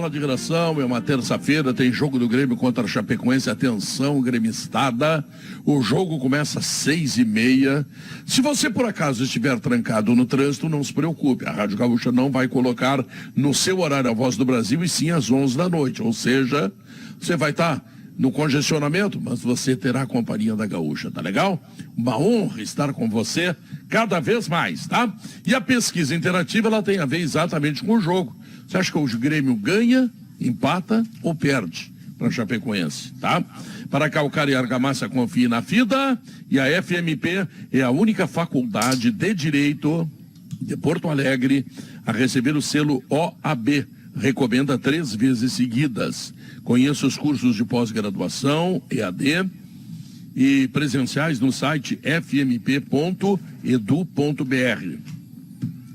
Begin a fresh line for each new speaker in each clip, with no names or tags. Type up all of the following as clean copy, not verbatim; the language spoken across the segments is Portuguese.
Fala de redação, é uma terça-feira, tem jogo do Grêmio contra a Chapecoense. Atenção, gremistada, o jogo começa às 6h30. Se você por acaso estiver trancado no trânsito, não se preocupe, a Rádio Gaúcha não vai colocar no seu horário a Voz do Brasil, e sim às 11 da noite, ou seja, você vai estar no congestionamento, mas você terá a companhia da Gaúcha, tá legal? Uma honra estar com você cada vez mais, tá? E a pesquisa interativa, ela tem a ver exatamente com o jogo. Você acha que o Grêmio ganha, empata ou perde para a Chapecoense, tá? Para Calcar e Argamassa, confie na FIDA, e a FMP é a única faculdade de Direito de Porto Alegre a receber o selo OAB. Recomenda 3 vezes seguidas. Conheça os cursos de pós-graduação, EAD e presenciais no site fmp.edu.br.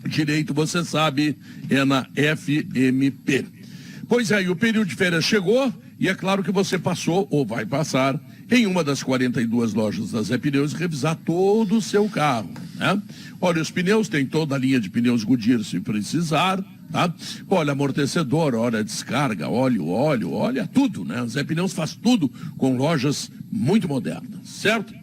Direito, você sabe, é na FMP. Pois é, e o período de férias chegou e é claro que você passou ou vai passar em uma das 42 lojas da Zé Pneus e revisar todo o seu carro, né? Olha, os pneus, tem toda a linha de pneus Goodyear se precisar, tá? Olha, amortecedor, olha, descarga, óleo, olha tudo, né? A Zé Pneus faz tudo com lojas muito modernas, certo?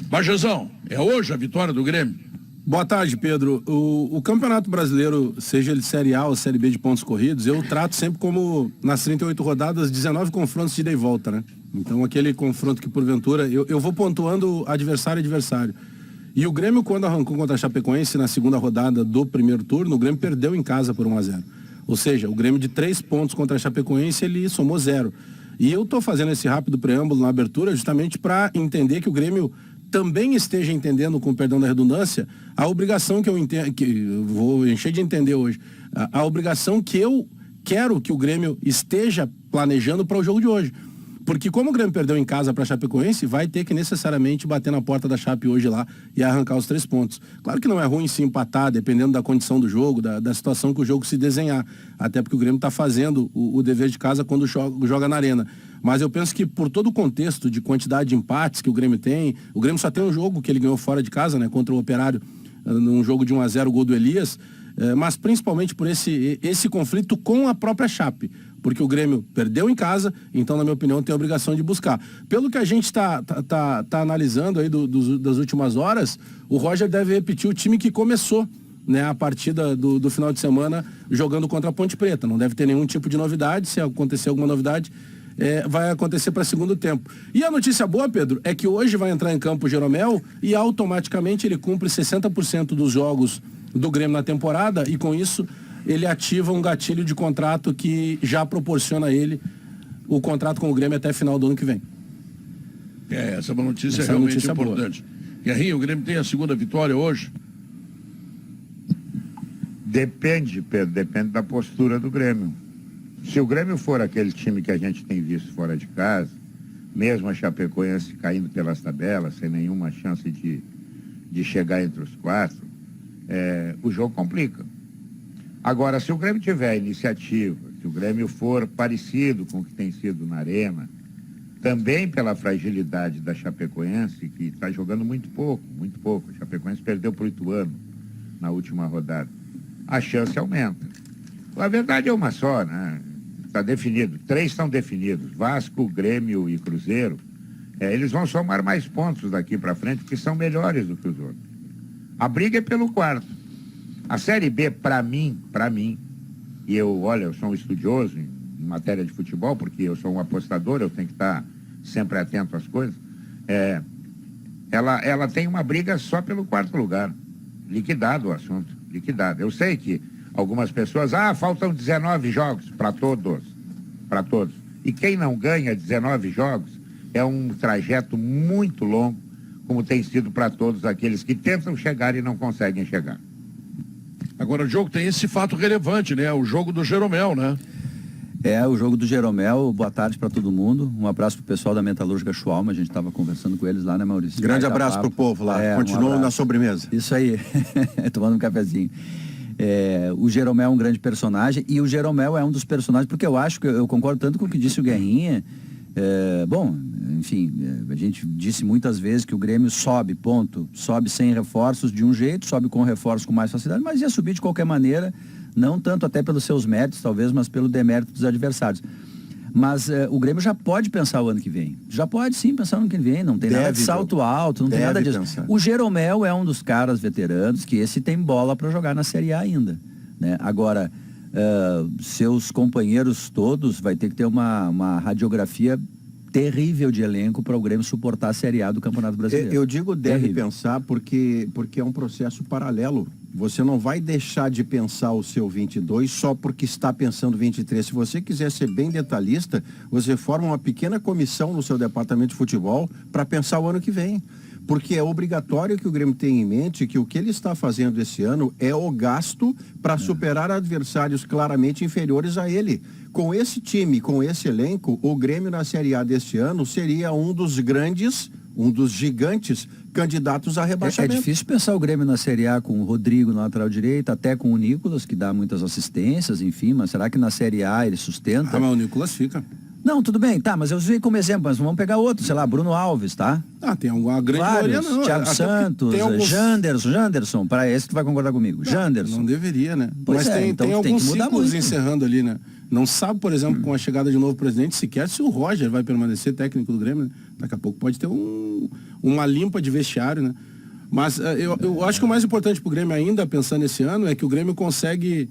Bajezão, é hoje a vitória do Grêmio?
Boa tarde, Pedro. O Campeonato Brasileiro, seja ele Série A ou Série B de pontos corridos, eu trato sempre como, nas 38 rodadas, 19 confrontos de ida e volta, né? Então, aquele confronto que, porventura, eu vou pontuando adversário. E o Grêmio, quando arrancou contra a Chapecoense na segunda rodada do primeiro turno, o Grêmio perdeu em casa por 1-0. Ou seja, o Grêmio de 3 pontos contra a Chapecoense, ele somou 0. E eu tô fazendo esse rápido preâmbulo na abertura justamente para entender que o Grêmio também esteja entendendo, com perdão da redundância, a obrigação que eu entendo, que eu vou encher de entender hoje, a obrigação que eu quero que o Grêmio esteja planejando para o jogo de hoje. Porque como o Grêmio perdeu em casa para a Chapecoense, vai ter que necessariamente bater na porta da Chape hoje lá e arrancar os 3 pontos. Claro que não é ruim se empatar, dependendo da condição do jogo, da situação que o jogo se desenhar. Até porque o Grêmio está fazendo o dever de casa quando joga na arena. Mas eu penso que por todo o contexto de quantidade de empates que o Grêmio tem, o Grêmio só tem um jogo que ele ganhou fora de casa, né, contra o Operário, num jogo de 1-0, gol do Elias, mas principalmente por esse conflito com a própria Chape, porque o Grêmio perdeu em casa, então, na minha opinião, tem a obrigação de buscar. Pelo que a gente tá analisando aí das últimas horas, o Roger deve repetir o time que começou, né, a partida do final de semana jogando contra a Ponte Preta. Não deve ter nenhum tipo de novidade. Se acontecer alguma novidade, vai acontecer para segundo tempo. E a notícia boa, Pedro, é que hoje vai entrar em campo o Jeromel e automaticamente ele cumpre 60% dos jogos do Grêmio na temporada, e com isso ele ativa um gatilho de contrato que já proporciona a ele o contrato com o Grêmio até final do ano que vem.
Essa é uma notícia realmente notícia importante. Guerrinho, o Grêmio tem a segunda vitória hoje?
Depende, Pedro, depende da postura do Grêmio. Se o Grêmio for aquele time que a gente tem visto fora de casa, mesmo a Chapecoense caindo pelas tabelas, sem nenhuma chance de chegar entre os 4, o jogo complica. Agora, se o Grêmio tiver iniciativa, se o Grêmio for parecido com o que tem sido na Arena, também pela fragilidade da Chapecoense, que está jogando muito pouco. A Chapecoense perdeu para o Ituano na última rodada. A chance aumenta. A verdade é uma só, né? Está definido. 3 estão definidos. Vasco, Grêmio e Cruzeiro. Eles vão somar mais pontos daqui para frente, porque são melhores do que os outros. A briga é pelo 4º. A Série B, para mim, e eu sou um estudioso em matéria de futebol, porque eu sou um apostador, eu tenho que estar sempre atento às coisas, ela tem uma briga só pelo 4º lugar. Liquidado o assunto, liquidado. Eu sei que algumas pessoas, faltam 19 jogos para todos. E quem não ganha 19 jogos é um trajeto muito longo, como tem sido para todos aqueles que tentam chegar e não conseguem chegar.
Agora, o jogo tem esse fato relevante, né? O jogo do Jeromel, né?
O jogo do Jeromel. Boa tarde para todo mundo. Um abraço pro pessoal da Metalúrgica Schwalm. A gente estava conversando com eles lá, né, Maurício?
Grande abraço pro povo lá. Continuam na sobremesa.
Isso aí. Tomando um cafezinho. O Jeromel é um grande personagem, e o Jeromel é um dos personagens, porque eu concordo tanto com o que disse o Guerrinha. Enfim, a gente disse muitas vezes que o Grêmio sobe, sobe sem reforços de um jeito, sobe com reforços com mais facilidade, mas ia subir de qualquer maneira Não tanto até pelos seus méritos, talvez, mas pelo demérito dos adversários. Mas o Grêmio já pode pensar o ano que vem. Já pode sim pensar no ano que vem. Não tem nada de salto alto, não tem nada disso.
Pensar.
O Jeromel é um dos caras veteranos que esse tem bola para jogar na Série A ainda, né? Agora, seus companheiros todos vai ter que ter uma radiografia terrível de elenco para o Grêmio suportar a Série A do Campeonato Brasileiro.
Eu digo deve
Terrível.
pensar porque é um processo paralelo. Você não vai deixar de pensar o seu 22 só porque está pensando 23. Se você quiser ser bem detalhista, você forma uma pequena comissão no seu departamento de futebol para pensar o ano que vem. Porque é obrigatório que o Grêmio tenha em mente que o que ele está fazendo esse ano é o gasto para superar adversários claramente inferiores a ele. Com esse time, com esse elenco, o Grêmio na Série A deste ano seria um dos grandes, um dos gigantes candidatos a
É
rebaixamento.
difícil pensar o Grêmio na Série A com o Rodrigo na lateral direita, até com o Nicolas, que dá muitas assistências, enfim, mas será que na Série A ele sustenta?
Ah, mas o Nicolas fica.
Não, tudo bem, tá, mas eu usei como exemplo, mas vamos pegar outro, sei lá, Bruno Alves, tá?
Ah, tem alguma grande
Vários,
maioria, não.
Thiago
Até porque
Santos,
tem alguns...
Janderson, para esse que tu vai concordar comigo, Janderson.
Não deveria, né?
Pois
Mas
é,
tem,
então
tem
tem
alguns
que mudar
ciclos
muito.
encerrando ali, né? Não sabe, por exemplo, com a chegada de um novo presidente, sequer se o Roger vai permanecer técnico do Grêmio, né? Daqui a pouco pode ter uma limpa de vestiário, né? Mas eu acho que o mais importante pro Grêmio ainda, pensando esse ano, é que o Grêmio consegue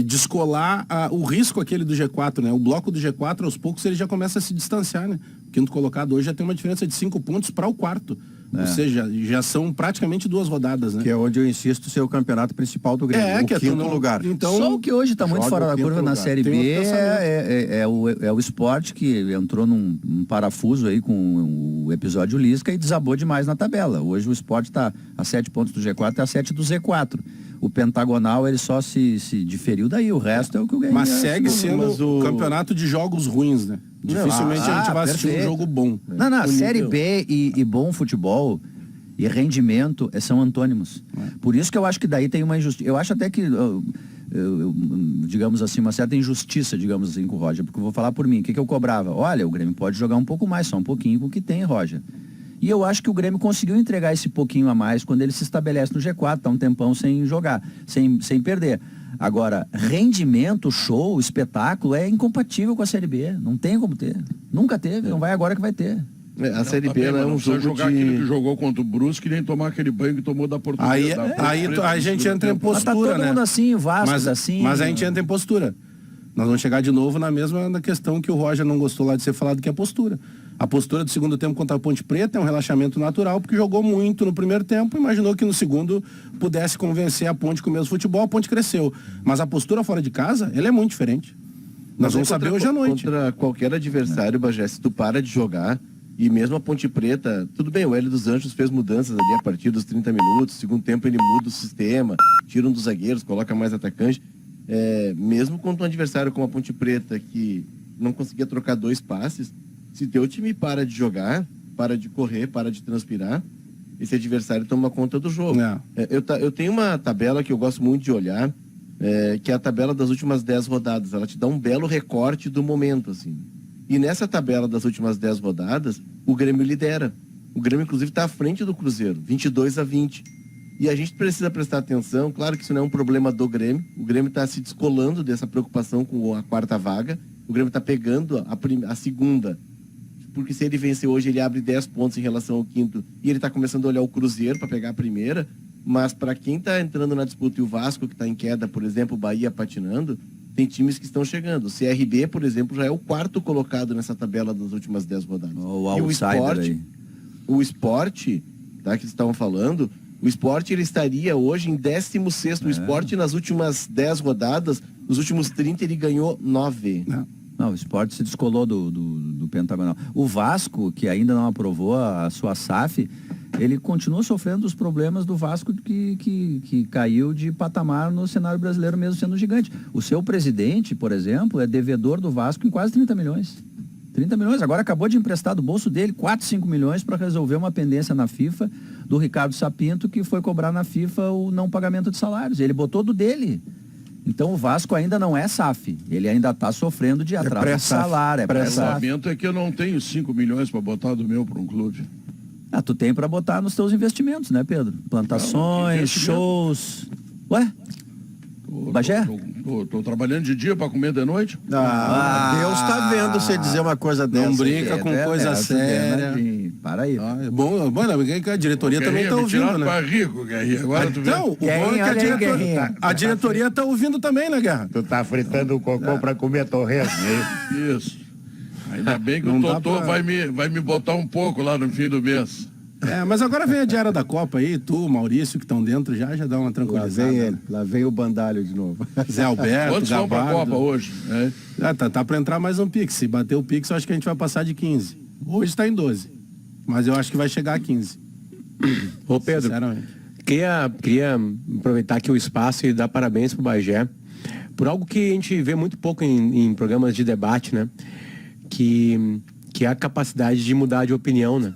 descolar o risco aquele do G4, né? O bloco do G4, aos poucos, ele já começa a se distanciar, né? O quinto colocado hoje já tem uma diferença de 5 pontos para o quarto. Ou seja, já são praticamente 2 rodadas, né?
Que é onde eu insisto ser o campeonato principal do Grêmio,
que é
quinto
tudo-
lugar.
Então,
Só o que hoje está muito
joga
fora
o
da
quinto
curva na
lugar.
Série
Tem
B
outro pensamento.
é o Sport que entrou num parafuso aí com o episódio Lisca e desabou demais na tabela. Hoje o Sport está a 7 pontos do G4 e a 7 do Z4. O pentagonal ele só se diferiu daí, o resto é o que o Grêmio
mas segue sendo
mas o
campeonato de jogos ruins, né? Dificilmente a gente vai assistir um
perfeito.
jogo bom.
Não, Série B e bom futebol e rendimento são antônimos. Por isso que eu acho que daí tem uma injustiça. Eu acho até que, digamos assim, uma certa injustiça, digamos assim, com o Roger. Porque eu vou falar por mim, o que eu cobrava? Olha, o Grêmio pode jogar um pouco mais, só um pouquinho com o que tem, Roger. E eu acho que o Grêmio conseguiu entregar esse pouquinho a mais quando ele se estabelece no G4, tá um tempão sem jogar, sem perder. Agora, rendimento, show, espetáculo é incompatível com a Série B. Não tem como ter. Nunca teve, não vai agora que vai ter.
A Série B ela é
não
um
precisa
jogo
jogar aquilo que
de...
jogou contra o Brusque, nem tomar aquele banho que tomou da Portuguesa.
Aí a gente entra em
Mas tá
postura,
todo
né?
mundo assim, o Vasco
Mas,
tá assim.
mas a gente entra em postura. Nós vamos chegar de novo na mesma questão que o Roger não gostou lá de ser falado, que é a postura. A postura do segundo tempo contra a Ponte Preta é um relaxamento natural, porque jogou muito no primeiro tempo, imaginou que no segundo pudesse convencer a Ponte com o mesmo futebol, a Ponte cresceu. Mas a postura fora de casa, ela é muito diferente. Nós vamos saber hoje à noite.
Contra qualquer adversário, Bagé, se tu para de jogar, e mesmo a Ponte Preta, tudo bem, o Hélio dos Anjos fez mudanças ali a partir dos 30 minutos, segundo tempo ele muda o sistema, tira um dos zagueiros, coloca mais atacante. Mesmo contra um adversário como a Ponte Preta, que não conseguia trocar 2 passes, se teu time para de jogar, para de correr, para de transpirar, esse adversário toma conta do jogo. Eu tenho uma tabela que eu gosto muito de olhar, que é a tabela das últimas 10 rodadas. Ela te dá um belo recorte do momento, assim. E nessa tabela das últimas 10 rodadas, o Grêmio lidera. O Grêmio, inclusive, está à frente do Cruzeiro, 22-20. E a gente precisa prestar atenção, claro que isso não é um problema do Grêmio, o Grêmio está se descolando dessa preocupação com a 4ª vaga, o Grêmio está pegando a segunda, porque se ele vencer hoje, ele abre 10 pontos em relação ao 5º, e ele está começando a olhar o Cruzeiro para pegar a primeira, mas para quem está entrando na disputa, e o Vasco que está em queda, por exemplo, o Bahia patinando, tem times que estão chegando. O CRB, por exemplo, já é o 4º colocado nessa tabela das últimas 10 rodadas.
O
E
outsider aí.
o Sport, tá, que vocês estavam falando, o Sport ele estaria hoje em 16º. O Sport nas últimas 10 rodadas, nos últimos 30 ele ganhou 9.
Não, o Sport se descolou do pentagonal. O Vasco, que ainda não aprovou a sua SAF, ele continua sofrendo os problemas do Vasco que caiu de patamar no cenário brasileiro, mesmo sendo gigante. O seu presidente, por exemplo, é devedor do Vasco em quase 30 milhões. 30 milhões, agora acabou de emprestar do bolso dele 4, 5 milhões para resolver uma pendência na FIFA do Ricardo Sapinto, que foi cobrar na FIFA o não pagamento de salários. Ele botou do dele. Então o Vasco ainda não é SAF, ele ainda está sofrendo de atraso de salário.
O lamento é que eu não tenho 5 milhões para botar do meu para um clube.
Tu tem para botar nos teus investimentos, né, Pedro? Plantações, shows. Ué? Bagé?
Tô trabalhando de dia para comer de noite.
Deus tá vendo você dizer uma coisa dessa.
Não brinca com coisa séria.
Para aí.
É bom, a diretoria também
Guerrinha,
tá
me
ouvindo,
tiraram
né?
pra rico, Guerrinha. Agora tu vê.
Não, o bom é que
Guerrinha, olha aí, Guerrinha.
a diretoria tá ouvindo também, né, Guerra?
Tu tá fritando o cocô pra comer torresmo, né?
Isso. Ainda bem que
Não
o
dá
Totô
pra-
vai me botar um pouco lá no fim do mês.
Mas agora vem a diária da Copa aí, tu, Maurício, que estão dentro já dá uma
Lá
tranquilizada.
vem ele, lá vem o bandalho de novo.
Zé Alberto,
Quantos vão pra
Gabardo.
Copa hoje? É.
Tá pra entrar mais um Pix. Se bater o Pix, eu acho que a gente vai passar de 15. Hoje tá em 12. Mas eu acho que vai chegar a 15.
Ô Pedro,
Sinceramente.
queria aproveitar aqui o espaço e dar parabéns pro Bagé por algo que a gente vê muito pouco em programas de debate, né? Que é a capacidade de mudar de opinião, né?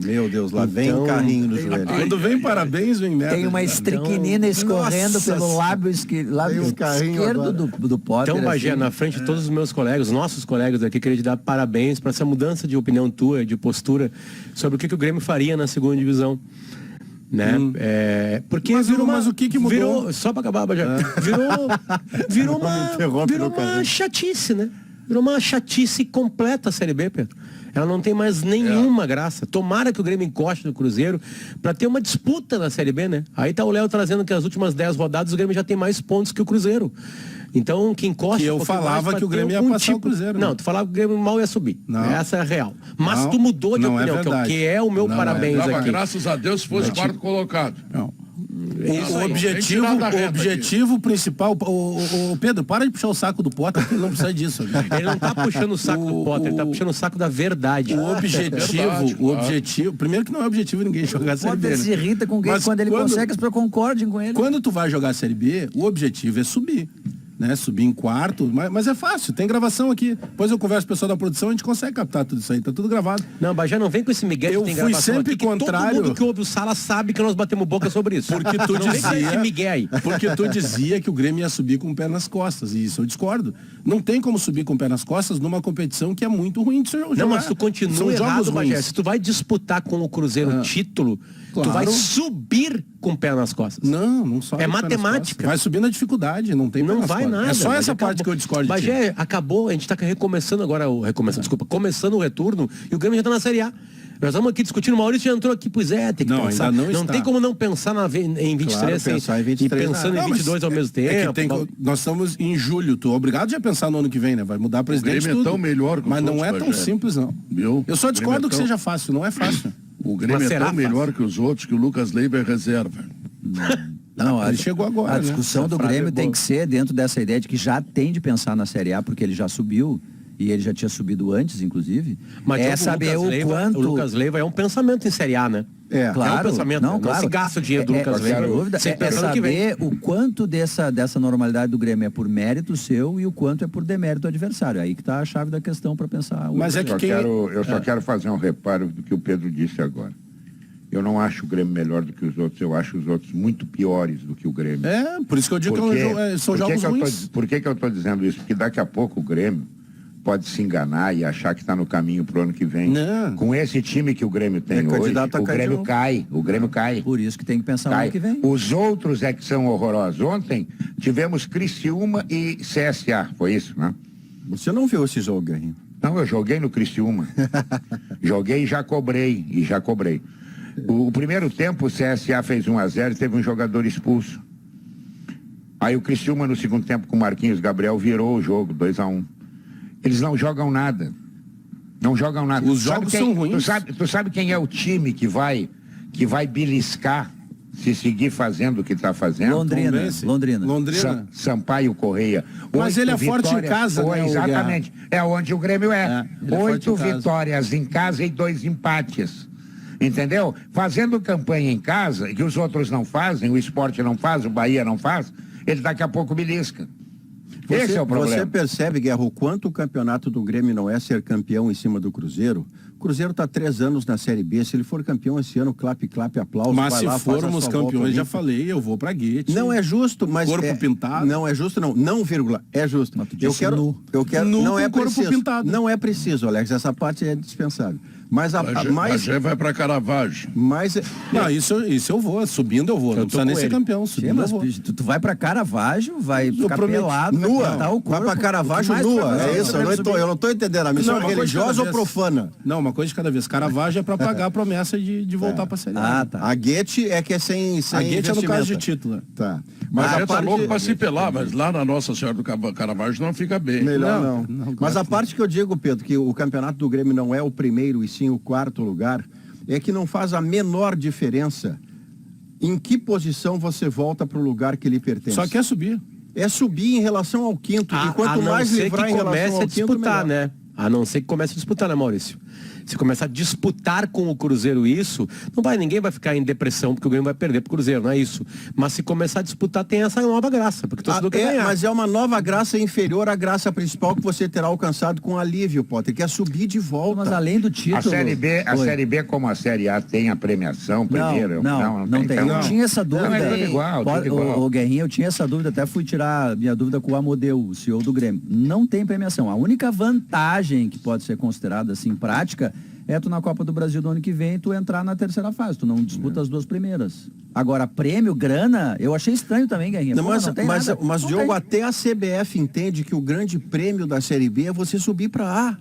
Meu Deus, lá vem
Então,
o carrinho no joelho.
Quando vem parabéns, vem merda.
Tem uma estriquinina escorrendo
Nossa
pelo lábio
Tem um carrinho
esquerdo
agora.
do Potter.
Então, Bagé,
assim.
na frente de todos os meus colegas, os nossos colegas aqui, queria te dar parabéns para essa mudança de opinião tua, de postura, sobre o que o Grêmio faria na segunda divisão. Né? Porque
Mas o que mudou?
Virou, só para acabar, Bagé, virou
interrompe no
uma
carrinho.
chatice, né? Virou uma chatice completa a Série B, Pedro. Ela não tem mais nenhuma graça. Tomara que o Grêmio encoste no Cruzeiro para ter uma disputa na Série B, né? Aí tá o Léo trazendo que as últimas 10 rodadas o Grêmio já tem mais pontos que o Cruzeiro. Então, que encosta...
Que eu
um pouquinho
falava
mais pra
que o
ter
Grêmio ia
algum
passar o Cruzeiro, né?
Não, tu falava que o Grêmio mal ia subir.
Não.
Essa é a real. Mas
Não,
tu mudou de
não é
opinião,
verdade.
que é o meu
Não,
parabéns
Dava
aqui.
graças a Deus se fosse quarto colocado.
Não.
Isso
O
aí.
objetivo,
Tem que tirar da
o
reta
objetivo principal... O Pedro, para de puxar o saco do Potter, porque ele não precisa disso.
Ele não tá puxando o saco do Potter, ele tá puxando o saco da verdade.
O objetivo... Primeiro que não é objetivo ninguém jogar a
O
Série B.
Potter
né?
se irrita com quem
Mas
quando ele consegue, as pessoas concordem com ele.
Quando tu vai jogar a Série B, o objetivo é subir. Né? Subir em quarto, mas é fácil, tem gravação aqui. Depois eu converso com o pessoal da produção, a gente consegue captar tudo isso aí, tá tudo gravado.
Não, Bagé, não vem com esse migué
Eu
que tem
fui
gravação
sempre
aqui, que
contrário.
todo mundo que ouve o Sala sabe que nós batemos boca sobre isso.
Porque tu
não vem com esse
dizia,
migué aí.
porque tu dizia que o Grêmio ia subir com o pé nas costas, e isso eu discordo. Não tem como subir com o pé nas costas numa competição que é muito ruim de se jogar.
Não, mas tu continua
São
errado,
jogos
Bagé.
ruins.
Se tu vai disputar com o Cruzeiro o título,
Claro.
tu vai subir com o pé nas costas.
Não sobe
É
com o pé nas
matemática.
costas. Vai subir na dificuldade, não tem pé
Não
nas
vai
costas.
nada.
É só
Bagé,
essa parte
acabou.
que eu discordo de ti.
Bagé, acabou, a gente tá recomeçando agora, começando o retorno, e o Grêmio já tá na Série A. Nós estamos aqui discutindo, o Maurício já entrou aqui, pois é, tem que
Não,
pensar.
ainda não está.
tem como não pensar em 23
Claro,
sem-
pensar em 23
e pensando
Não,
em
mas
22 ao mesmo tempo.
nós estamos em julho, tu é obrigado já a pensar no ano que vem, né? Vai mudar presidente
Grêmio é
tudo.
tão melhor que os
Mas não
outros,
é tão
Bagé.
simples, não.
Viu?
Eu só
O
discordo
Grêmio
que
é tão-
seja fácil, não é fácil.
O Grêmio
Mas
é
será
tão melhor que os outros que o Lucas Leiva é reserva.
Não,
Ele chegou agora,
a
né?
discussão
Essa
do
frase
Grêmio
é
tem
boa.
que ser dentro dessa ideia de que já tem de pensar na Série A, porque ele já subiu, e ele já tinha subido antes, inclusive.
Mas
é
o
saber
Lucas
o
Leiva,
quanto...
O Lucas Leiva é um pensamento em Série A, né?
É.
Claro,
é um pensamento,
não,
não
claro.
se gasta o dinheiro do Lucas
sem
Leiva.
dúvida,
Sem
é
pensar no que vem.
saber o quanto dessa normalidade do Grêmio é por mérito seu e o quanto é por demérito do adversário. Aí que tá a chave da questão para pensar.
Mas é que
Eu só quero fazer um reparo do que o Pedro disse agora. Eu não acho o Grêmio melhor do que os outros, eu acho os outros muito piores do que o Grêmio.
É, por isso que eu digo são jogos ruins.
Por que eu estou dizendo isso? Porque daqui a pouco o Grêmio pode se enganar e achar que está no caminho pro ano que vem.
Não.
Com esse time que o Grêmio tem hoje,
candidato a
o
cair de
Grêmio
novo.
cai. O Grêmio cai.
Por isso que tem que pensar no
Cai.
ano que vem.
Os outros é que são horrorosos. Ontem tivemos Criciúma e CSA, foi isso, né?
Você não viu esse jogo, Guerrinho?
Não, eu joguei no Criciúma. Joguei e já cobrei. O primeiro tempo o CSA fez 1-0 e teve um jogador expulso. Aí o Criciúma no segundo tempo com o Marquinhos Gabriel virou o jogo, 2-1. Eles não jogam nada. Não jogam nada.
Os jogos são ruins.
Tu sabe quem é o time que vai beliscar se seguir fazendo o que está fazendo?
Londrina.
Sampaio Correia.
Mas ele é forte em casa, né, o
Exatamente. É onde o Grêmio é.
Ele é forte
8
em casa.
vitórias em casa e 2 empates. Entendeu? Fazendo campanha em casa, que os outros não fazem, o Sport não faz, o Bahia não faz, ele daqui a pouco belisca. Esse é o problema.
Você percebe, Guerra, o quanto o campeonato do Grêmio não é ser campeão em cima do Cruzeiro? O Cruzeiro está 3 anos na Série B. Se ele for campeão esse ano, clap, aplauso.
Mas
vai
se
lá, faz a
formos
sua volta
campeões, já
olímpica.
falei, eu vou pra Guete.
Não é justo, mas
Corpo pintado.
Não é justo, não, vírgula, é justo.
Mas tu
Eu
disse
quero,
nu.
eu quero,
Nu
não
com
é
corpo
preciso.
pintado.
Não é preciso, Alex, essa parte é dispensável. Mas
Bagé vai para Caravaggio.
Não, isso eu vou. Subindo eu vou. Não precisa nem ser campeão.
Sim,
Subindo eu
mas
vou.
tu vai pra Caravaggio, vai ficar pelado, vai
nua.
pintar o corpo.
Vai pra Caravaggio nua. É isso, eu não tô entendendo. A missão é religiosa ou profana?
Não, uma coisa de cada vez. Caravaggio é pra pagar a promessa de voltar pra Série A.
Ah, tá.
A Guete é que é sem
A Guete é no caso de
investimento.
título.
Tá.
Mas
a
tá
parte-
louco para se pelar, mas lá na Nossa Senhora do Caravaggio não fica bem.
Melhor não.
não,
Mas
claro
a parte que eu digo, Pedro, que o campeonato do Grêmio não é o primeiro e sim o quarto lugar, é que não faz a menor diferença em que posição você volta para o lugar que lhe pertence.
Só quer subir.
É subir em relação ao quinto. E
A
quanto
não
mais
ser
livrar
que
em relação
comece
ao
a
quinto,
disputar,
melhor.
né? A não ser que comece a disputar, né, Maurício? Se começar a disputar com o Cruzeiro isso, ninguém vai ficar em depressão porque o Grêmio vai perder pro Cruzeiro, não é isso. Mas se começar a disputar, tem essa nova graça, porque o torcedor quer ganhar.
Mas é uma nova graça inferior à graça principal que você terá alcançado com alívio, Potter, que é subir de volta.
Mas além do título...
A Série
Oi.
Série B, como a Série A, tem a premiação primeiro?
Não tem.
Então,
Eu tinha essa dúvida.
Não, é tudo igual, tudo igual.
O Guerrinha, eu tinha essa dúvida, até fui tirar minha dúvida com o Amodeu, o CEO do Grêmio. Não tem premiação. A única vantagem que pode ser considerada assim prática é tu na Copa do Brasil do ano que vem tu entrar na terceira fase, tu não disputa as duas primeiras. Agora, prêmio, grana, eu achei estranho também, Guerrinha.
Não,
Pô,
mas,
não tem
mas,
nada.
mas
Não
Diogo,
tem.
até a CBF entende que o grande prêmio da Série B é você subir para A.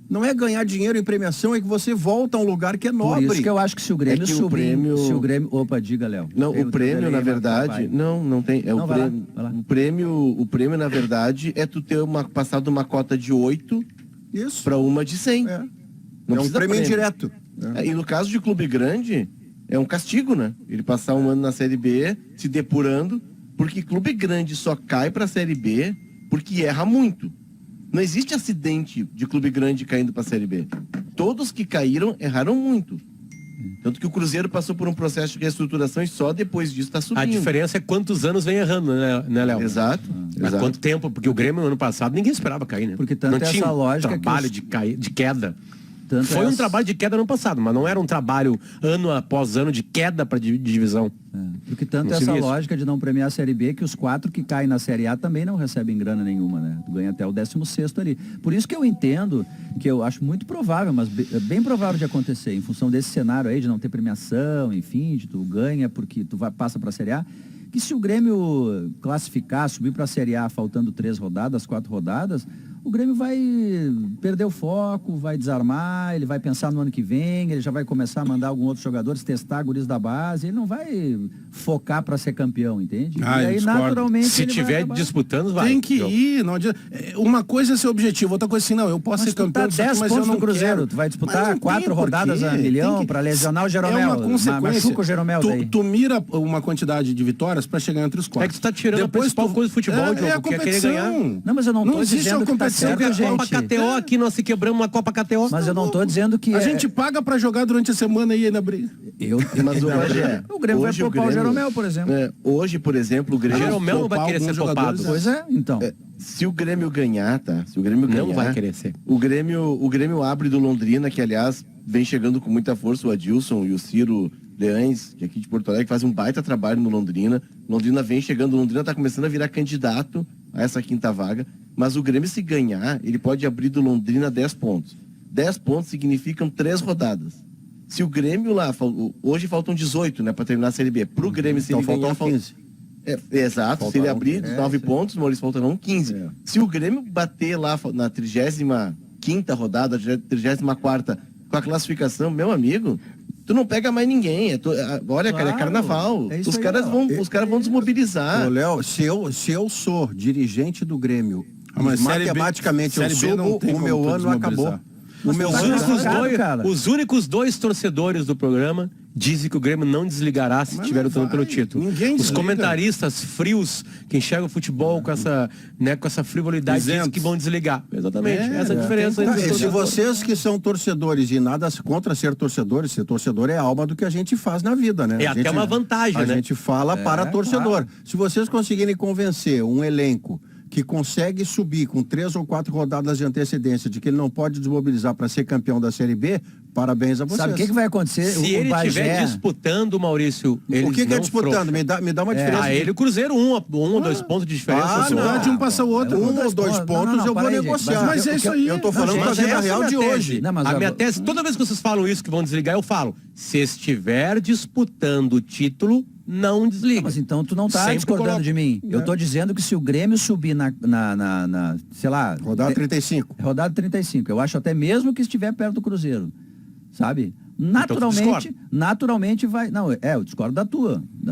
Não é ganhar dinheiro em premiação, é que você volta a um lugar que é
Por
nobre.
isso que eu acho que se o Grêmio
É que o
subir,
prêmio-
se o Grêmio... Opa, diga, Léo.
Não, o prêmio, na verdade, não tem. É
Não,
o
vai lá,
prêmio.
vai lá.
O prêmio, na verdade, é tu ter passado uma cota de 8
Isso.
para uma de 100.
É.
Não
É um
precisa
prêmio indireto.
E no caso de clube grande, é um castigo, né? Ele passar um ano na Série B se depurando, porque clube grande só cai pra Série B porque erra muito. Não existe acidente de clube grande caindo pra Série B. Todos que caíram erraram muito. Tanto que o Cruzeiro passou por um processo de reestruturação e só depois disso está subindo.
A diferença é quantos anos vem errando, né, Léo?
Exato.
Há
exato.
quanto tempo? Porque o Grêmio no ano passado ninguém esperava cair, né?
Porque tanto
não
é
tinha
essa
um
lógica que
trabalho
os-
de queda.
Tanto
Foi
é
um
essa-
trabalho de queda no ano passado, mas não era um trabalho ano após ano de queda para divisão.
Porque tanto
Não se
essa
via isso.
lógica de não premiar a Série B, que os 4 que caem na Série A também não recebem grana nenhuma, né? Tu ganha até o 16º ali. Por isso que eu entendo, que eu acho muito provável, mas bem provável de acontecer, em função desse cenário aí de não ter premiação, enfim, de tu ganha porque tu passa para a Série A, que se o Grêmio classificar, subir para a Série A faltando 3 rodadas, 4 rodadas, o Grêmio vai perder o foco, vai desarmar, ele vai pensar no ano que vem, ele já vai começar a mandar alguns outros jogadores testar guris da base, ele não vai focar para ser campeão, entende?
Ah,
e
eu
aí,
discordo.
naturalmente,
Se
ele vai
tiver
acabar.
disputando, vai.
Tem que
Diogo.
ir, não adianta. Uma coisa é ser objetivo, outra coisa assim, não, eu posso
Mas
ser
tu
campeão
tá
disso aqui,
10
mas eu
pontos
não
no Cruzeiro,
quero.
tu vai disputar
Mas não tem
4 rodadas
porquê,
a milhão
tem que-
pra lesionar o Jeromel,
É uma consequência.
machuca o Jeromel daí.
Tu mira uma quantidade de vitórias pra chegar entre os 4.
É que tu tá tirando a principal coisa do futebol, Diogo,
é a
que é querer ganhar.
competição.
Não, mas eu não tô
existe
dizendo
uma
que tá
competição
certo,
que é
gente.
Copa KTO aqui, nós se quebramos uma Copa KTO.
Mas eu não tô dizendo que
A gente paga pra jogar durante a semana e aí na briga.
Mas
o Grêmio vai
hoje
poupar o Jeromel, por exemplo.
Hoje, por exemplo, o Grêmio...
Jeromel não vai
poupar
querer ser
alguns
poupado.
jogadores,
Pois é, então.
Se o Grêmio ganhar, tá? Se o Grêmio ganhar...
Não vai querer ser.
O Grêmio abre do Londrina, que aliás vem chegando com muita força, o Adilson e o Ciro Leães, que aqui de Porto Alegre fazem um baita trabalho no Londrina. Londrina vem chegando, Londrina tá começando a virar candidato a essa quinta vaga. Mas o Grêmio, se ganhar, ele pode abrir do Londrina 10 pontos. 10 pontos significam 3 rodadas. Se o Grêmio lá, hoje faltam 18, né, para terminar a Série B. Pro Grêmio, se
Então
ele ganhar,
faltam 15.
Exato, se ele abrir 9 pontos, Maurício, faltarão 15.
É.
Se o Grêmio bater lá na 35ª rodada, 34ª, com a classificação, meu amigo, tu não pega mais ninguém. Olha, cara, é
Claro,
carnaval.
é isso
Os
aí,
caras
ó.
os caras vão desmobilizar.
Ô, Léo, se eu sou dirigente do Grêmio,
mas Série B-
matematicamente eu
Série B não
subo,
tem
o
como
meu
tu
ano
desmobilizar.
acabou. O meu
Os
ano
únicos,
Cara,
dois,
cara.
os únicos 2 torcedores do programa dizem que o Grêmio não desligará se
Mas
estiver
não
lutando
vai.
pelo título.
Ninguém
Os
desliga.
comentaristas frios que enxergam o futebol com essa frivolidade dizem
Isentos.
que vão desligar. Exatamente. Essa é a
é,
diferença
tem
entre os
E se
torcedores.
vocês que são torcedores e nada contra ser torcedores, ser torcedor é a alma do que a gente faz na vida, né?
É
A
até
gente-
uma vantagem,
a
né?
gente fala para torcedor.
claro.
Se vocês conseguirem convencer um elenco que consegue subir com 3 ou 4 rodadas de antecedência, de que ele não pode desmobilizar para ser campeão da Série B, parabéns a vocês.
Sabe o que vai acontecer?
Se ele estiver disputando, Maurício,
O que é disputando? Me dá uma diferença.
Ele e o Cruzeiro, um ou 2 pontos de diferença.
Não, de um passa o outro.
Um ou dois pontos eu vou negociar.
Mas é isso aí.
Eu tô falando da vida real de hoje.
Não, mas
a minha tese, toda vez que vocês falam isso, que vão desligar, eu falo, se estiver disputando o título, não desliga.
Mas então tu não tá
Sempre
discordando
coloca-
de mim. Eu tô dizendo que se o Grêmio subir sei lá...
Rodada 35.
Rodada 35. Eu acho até mesmo que estiver perto do Cruzeiro. Sabe?
Então
Naturalmente vai... Não, eu discordo da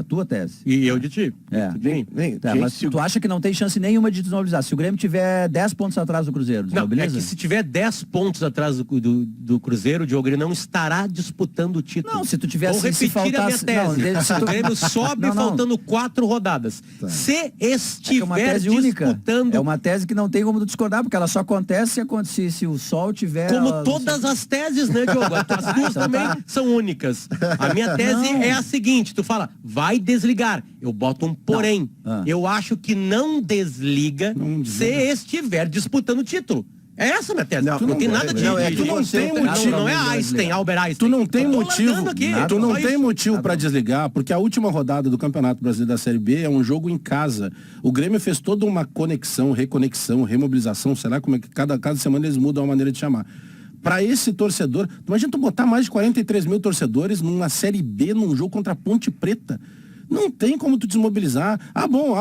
tua tese.
E eu de ti.
É.
Vem,
Tá,
gente,
mas tu acha que não tem chance nenhuma de desmobilizar? Se o Grêmio tiver 10 pontos atrás do Cruzeiro,
Não,
desmobiliza?
é que se tiver 10 pontos atrás do Cruzeiro, o Diogo, ele não estará disputando o título.
Não, se tu tiver
Vou
se
repetir a minha
faltasse-
tese.
não, se tu-
O Grêmio sobe
Não, não.
faltando 4 rodadas. Se
É que é
estiver
uma tese única.
disputando...
É uma tese que não tem como tu discordar, porque ela só acontece se o sol tiver...
Como todas as teses, né, Diogo? As tuas duas
então
também
tá.
são únicas. A minha tese é a seguinte, tu fala, vai desligar. Eu boto um porém.
Ah.
Eu acho que não desliga se estiver disputando o título. É essa a minha tese. Não tem nada de...
não, é que
tu não
você
tem
tem-
motivo.
Não é Einstein, Albert Einstein.
Tu não tem
Eu tô
motivo.
largando aqui,
Tu não
só
tem
isso.
motivo pra desligar, porque a última rodada do Campeonato Brasileiro da Série B é um jogo em casa. O Grêmio fez toda uma conexão, reconexão, remobilização, sei lá como é que cada semana eles mudam a maneira de chamar. Pra esse torcedor, imagina tu botar mais de 43 mil torcedores numa Série B, num jogo contra a Ponte Preta. Não tem como tu desmobilizar.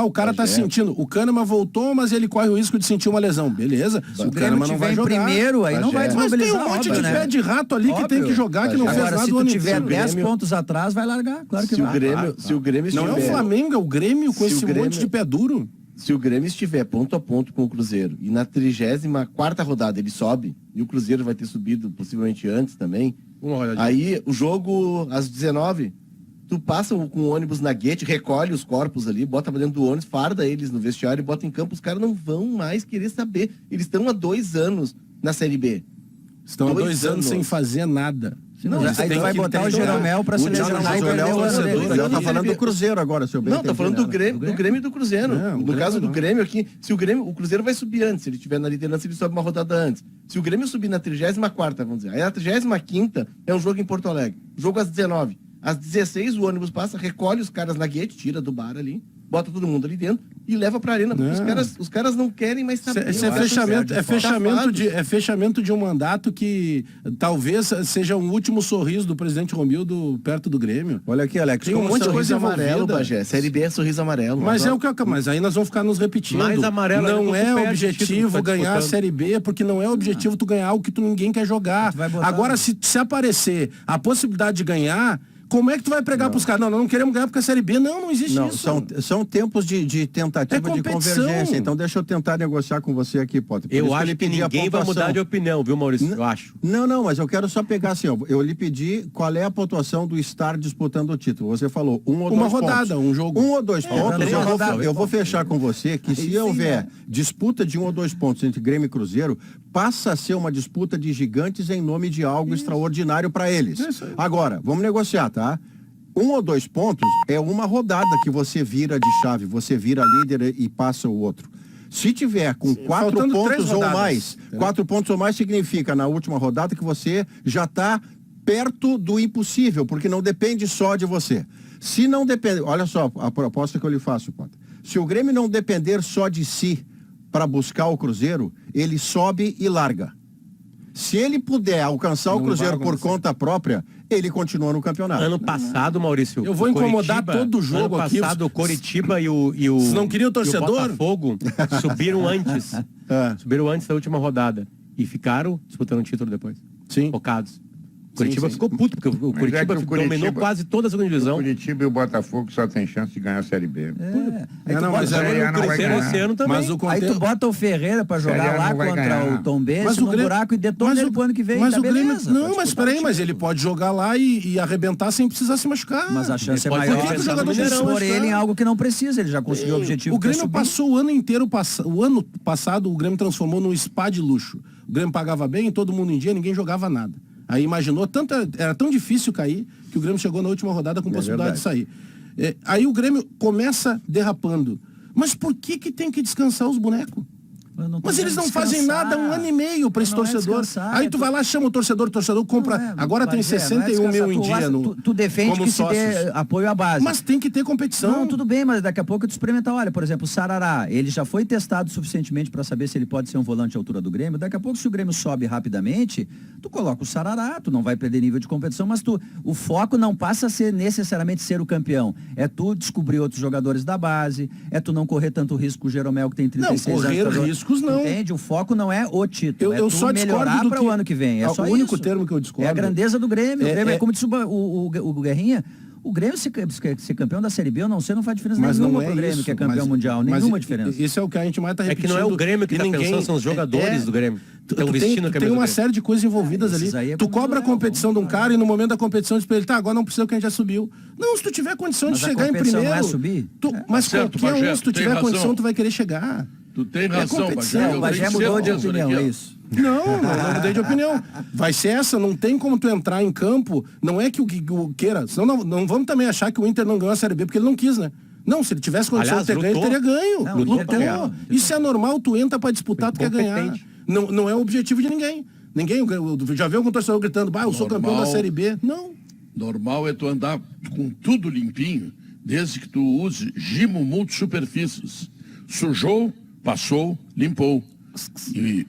O cara tá sentindo. O Kahneman voltou, mas ele corre o risco de sentir uma lesão. Beleza.
Se o Grêmio tiver em primeiro, aí não vai
Mas tem
desmobilizar,
um monte
óbvio,
de
né?
pé de rato ali que tem que jogar, que não fez
Agora,
nada
se
o
tu
ano
tiver
inteiro.
10 pontos atrás, vai largar. Claro que
se o
vai.
Grêmio
Não é o
estiver-
Flamengo, é o Grêmio com
Se o
esse
Grêmio-
monte de pé duro.
Se o Grêmio estiver ponto a ponto com o Cruzeiro e na 34ª rodada ele sobe, e o Cruzeiro vai ter subido possivelmente antes também, aí o jogo às 19, tu passa com o ônibus na guete, recolhe os corpos ali, bota pra dentro do ônibus, farda eles no vestiário e bota em campo, os caras não vão mais querer saber. Eles estão há 2 anos na Série B.
Estão há 2 anos sem fazer nada.
Não, aí tu vai botar o Jeromel pra se lesionar e perder o ano dele.
O Léo tá falando do Cruzeiro agora, seu bem.
Não, tá falando do Grêmio e do Cruzeiro.
Não,
No
Grêmio
caso do
não.
Grêmio aqui, se o Cruzeiro vai subir antes, se ele estiver na liderança, ele sobe uma rodada antes. Se o Grêmio subir na 34ª, vamos dizer, aí a 35ª é um jogo em Porto Alegre. Jogo às 19. Às 16 o ônibus passa, recolhe os caras na guete, tira do bar ali, bota todo mundo ali dentro e leva pra arena. Porque os caras não querem mais saber.
Esse é fechamento de um mandato que talvez seja um último sorriso do presidente Romildo perto do Grêmio.
Olha aqui, Alex,
Tem um monte de coisa
amarelo,
envolvida.
Bagé. Série B é sorriso amarelo.
Mas aí nós vamos ficar nos repetindo.
Mais amarelo ainda
não
quando
é
tu perde o
objetivo
título que tá
ganhar a
disputando.
Série B, porque não é objetivo tu ganhar algo que tu ninguém quer jogar.
Tu vai botar-
Agora, se aparecer a possibilidade de ganhar, como é que tu vai pregar pros caras? Não queremos ganhar porque a Série B. Não existe
Não,
isso.
são tempos de tentativa
É
de
competição.
convergência. Então deixa eu tentar negociar com você aqui, Potter. Por isso
Eu acho
lhe
que
pedi a
ninguém vai
pontuação.
mudar de opinião, viu, Maurício? Eu acho.
Não, mas eu quero só pegar assim, ó, eu lhe pedi qual é a pontuação do estar disputando o título. Você falou 1 ou 2
Uma
pontos.
rodada, um jogo.
1 ou 2 pontos.
três rodadas.
Eu vou fechar com você que se houver disputa de 1 ou 2 pontos entre Grêmio e Cruzeiro, passa a ser uma disputa de gigantes em nome de algo extraordinário para eles. Agora, vamos negociar, tá? 1 ou 2 pontos é uma rodada que você vira de chave, você vira líder e passa o outro. Se tiver com 4
faltando 3
pontos ou
rodadas.
mais, 4 pontos ou mais significa na última rodada que você já está perto do impossível, porque não depende só de você. Se não depende, olha só a proposta que eu lhe faço, Potter. Se o Grêmio não depender só de si para buscar o Cruzeiro, ele sobe e larga. Se ele puder alcançar o
Não
Cruzeiro
vai
por
acontecer.
conta própria, ele continua no campeonato.
Ano passado, Maurício.
Eu vou
o
incomodar
Coritiba-
todo jogo
ano
aqui.
passado, o Coritiba e o
Você não queria o torcedor?
e o Botafogo subiram antes. Subiram antes da última rodada. E ficaram disputando o título depois.
Sim.
Focados. O Curitiba
sim.
ficou puto, porque o
Mas é
Curitiba
que o Curitiba-
dominou quase toda a segunda
O
divisão.
Curitiba e o Botafogo só tem chance de ganhar a Série B.
Aí tu
não,
bota-
mas
Série A
o
não vai
Cruzeiro
ganhar.
esse ano também.
Mas o
Aí tu
contexto...
bota o Ferreira pra jogar
Série A
lá
não vai
contra
ganhar.
o Tom Benz
Mas
no
o Grêmio-
buraco e detona ele pro ano que vem.
Mas
Tá
o Grêmio...
beleza,
Não,
pode
mas
disputar o
peraí, mas
título.
ele pode jogar lá e arrebentar sem precisar se machucar.
Mas a chance é
Pode
maior
ser que o
de
jogador
expor
seja
ele em algo que não precisa. Ele já conseguiu o objetivo.
O
que é
Grêmio
subir.
passou o ano inteiro, o ano passado o Grêmio transformou num spa de luxo. O Grêmio pagava bem, todo mundo em dia, ninguém jogava nada. Aí imaginou, era tão difícil cair, que o Grêmio chegou na última rodada com possibilidade de sair. Aí o Grêmio começa derrapando. Mas por que tem que descansar os bonecos? Mas eles não fazem nada há 1 ano e meio para esse torcedor. Aí tu vai lá, chama o torcedor compra. Agora tem 61 mil em dia.
Tu defende
como
que se dê apoio à base.
Mas tem que ter competição.
Não, tudo bem, mas daqui a pouco tu experimenta. Olha, por exemplo, o Sarará, ele já foi testado suficientemente para saber se ele pode ser um volante à altura do Grêmio. Daqui a pouco, se o Grêmio sobe rapidamente, tu coloca o Sarará, tu não vai perder nível de competição, mas o foco não passa a ser necessariamente ser o campeão. É tu descobrir outros jogadores da base, é tu não correr tanto risco com o Jeromel, que tem 36 anos.
Não, correr riscos não.
Entende? O foco não é o título.
Eu só
melhorar para o ano que vem. É só
o único
isso.
termo que eu discordo.
É a grandeza do Grêmio. Como disse o Guerrinha, o Grêmio ser campeão da Série B, eu não sei, não faz diferença nenhuma pro Grêmio, que é campeão mundial. Nenhuma diferença.
Isso é o que a gente mais está repetindo.
É que não é o Grêmio que está pensando, são os jogadores do Grêmio.
Tem uma série de coisas envolvidas ali. Tu cobra a competição de um cara e no momento da competição diz pra ele, tá, agora não precisa que a gente já subiu. Não, se tu tiver condição de chegar em primeiro...
Não é subir?
Mas
certo,
qualquer
Bagé,
se tu tiver condição, tu vai querer chegar.
Tu tem razão,
competição.
O Bagé mudou de opinião, é isso.
Não mudei de opinião. Vai ser essa, não tem como tu entrar em campo, não é que o queira, senão não vamos também achar que o Inter não ganhou a Série B porque ele não quis, né? Não, se ele tivesse condição de ter ganho, ele teria ganho.
Não,
lutou. Isso é normal, tu entra pra disputar, tu quer ganhar. Não é o objetivo de ninguém. Já viu algum torcedor gritando, eu sou campeão da Série B? Não.
Normal é tu andar com tudo limpinho, desde que tu use Gimo Multisuperfícies. Sujou, passou, limpou. E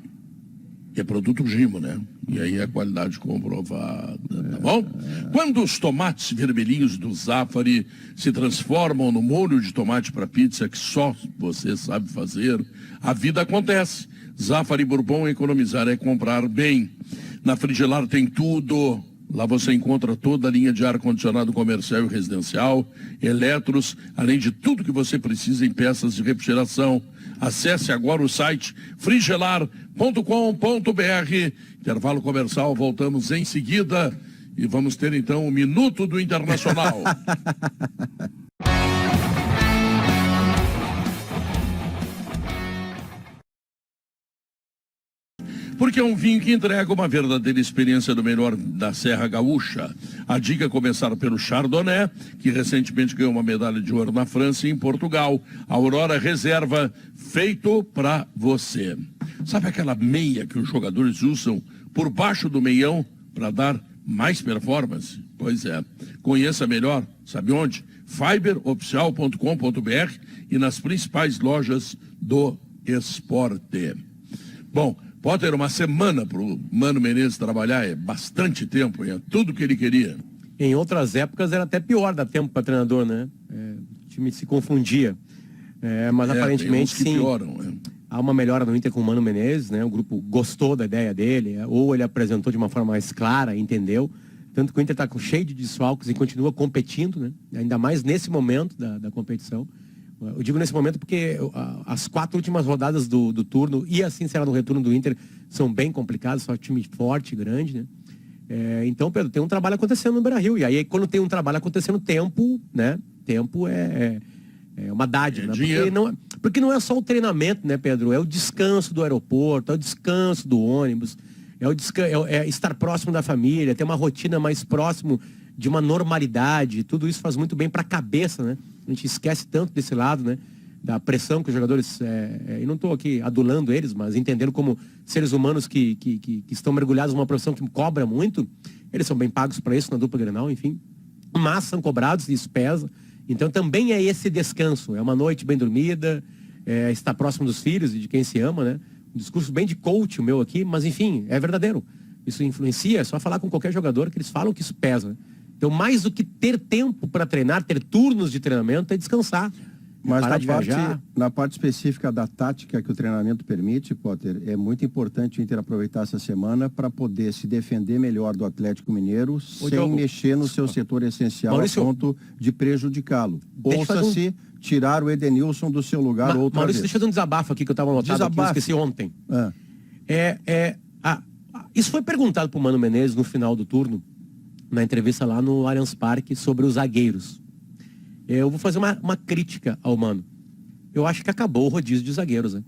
é produto Gimo, né? E aí é qualidade comprovada, tá bom? Quando os tomates vermelhinhos do Zafari se transformam no molho de tomate para pizza que só você sabe fazer, a vida acontece. Zafari Bourbon, economizar é comprar bem. Na Frigelar tem tudo. Lá você encontra toda a linha de ar-condicionado comercial e residencial, eletros, além de tudo que você precisa em peças de refrigeração. Acesse agora o site frigelar.com.br. Intervalo comercial, voltamos em seguida e vamos ter então o Minuto do Internacional. Porque é um vinho que entrega uma verdadeira experiência do melhor da Serra Gaúcha. A dica é começar pelo Chardonnay, que recentemente ganhou uma medalha de ouro na França e em Portugal. A Aurora Reserva, feito para você. Sabe aquela meia que os jogadores usam por baixo do meião para dar mais performance? Pois é. Conheça melhor, sabe onde? fiberoficial.com.br e nas principais lojas do esporte. Bom, Potter, uma semana para o Mano Menezes trabalhar é bastante tempo, é tudo que ele queria.
Em outras épocas era até pior dar tempo para treinador, né? O time se confundia. Mas aparentemente sim.
Pioram,
Há uma melhora no Inter com o Mano Menezes, né? O grupo gostou da ideia dele, ou ele apresentou de uma forma mais clara, entendeu? Tanto que o Inter está cheio de desfalques e continua competindo, né? Ainda mais nesse momento da competição. Eu digo nesse momento porque as 4 últimas rodadas do turno, e assim será no retorno do Inter, são bem complicadas, só time forte, grande, né? Então, Pedro, tem um trabalho acontecendo no Beira-Rio. E aí, quando tem um trabalho acontecendo, tempo, né? Tempo é uma dádiva. Né? Porque não é só o treinamento, né, Pedro? É o descanso do aeroporto, é o descanso do ônibus, é estar próximo da família, ter uma rotina mais próximo de uma normalidade. Tudo isso faz muito bem para a cabeça, né? A gente esquece tanto desse lado, né? Da pressão que os jogadores... e não estou aqui adulando eles, mas entendendo como seres humanos que estão mergulhados numa profissão que cobra muito. Eles são bem pagos para isso na dupla Grenal, enfim. Mas são cobrados e isso pesa. Então também é esse descanso. É uma noite bem dormida, estar próximo dos filhos e de quem se ama, né? Um discurso bem de coach o meu aqui, mas enfim, é verdadeiro. Isso influencia, é só falar com qualquer jogador que eles falam que isso pesa, né? Então, mais do que ter tempo para treinar, ter turnos de treinamento, é descansar.
Mas na parte específica da tática que o treinamento permite, Potter, é muito importante o Inter aproveitar essa semana para poder se defender melhor do Atlético Mineiro sem mexer no seu setor essencial, Maurício, a ponto de prejudicá-lo. Ouça-se tirar o Edenilson do seu lugar outra
Maurício,
vez.
deixa eu dar um desabafo aqui que eu estava anotado aqui, eu esqueci ontem. Isso foi perguntado para o Mano Menezes no final do turno, na entrevista lá no Allianz Parque, sobre os zagueiros. Eu vou fazer uma crítica ao Mano. Eu acho que acabou o rodízio de zagueiros, né?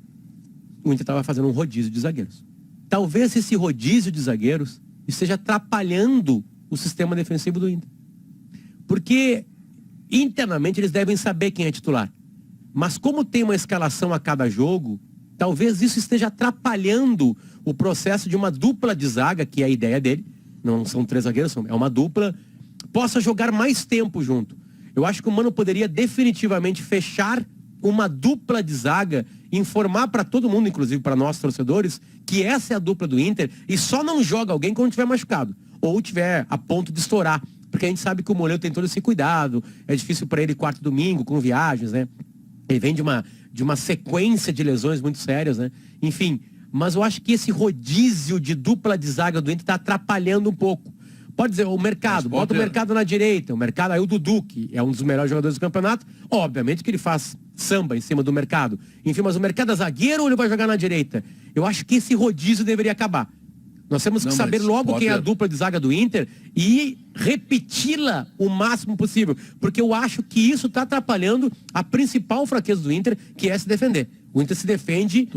O Inter estava fazendo um rodízio de zagueiros. Talvez esse rodízio de zagueiros esteja atrapalhando o sistema defensivo do Inter. Porque internamente eles devem saber quem é titular. Mas como tem uma escalação a cada jogo, talvez isso esteja atrapalhando o processo de uma dupla de zaga, que é a ideia dele. Não são 3 zagueiros, é uma dupla. Possa jogar mais tempo junto. Eu acho que o Mano poderia definitivamente fechar uma dupla de zaga, informar para todo mundo, inclusive para nós torcedores, que essa é a dupla do Inter e só não joga alguém quando tiver machucado ou tiver a ponto de estourar, porque a gente sabe que o Moledo tem todo esse cuidado, é difícil para ele quarto domingo com viagens, né? Ele vem de uma sequência de lesões muito sérias, né? Enfim, mas eu acho que esse rodízio de dupla de zaga do Inter está atrapalhando um pouco. Pode dizer, o mercado, bota o mercado na direita, o mercado, aí o Dudu, que é um dos melhores jogadores do campeonato, obviamente que ele faz samba em cima do mercado. Enfim, mas o mercado é zagueiro ou ele vai jogar na direita? Eu acho que esse rodízio deveria acabar. Nós temos que saber logo quem é a dupla de zaga do Inter e repeti-la o máximo possível. Porque eu acho que isso está atrapalhando a principal fraqueza do Inter, que é se defender. O Inter se defende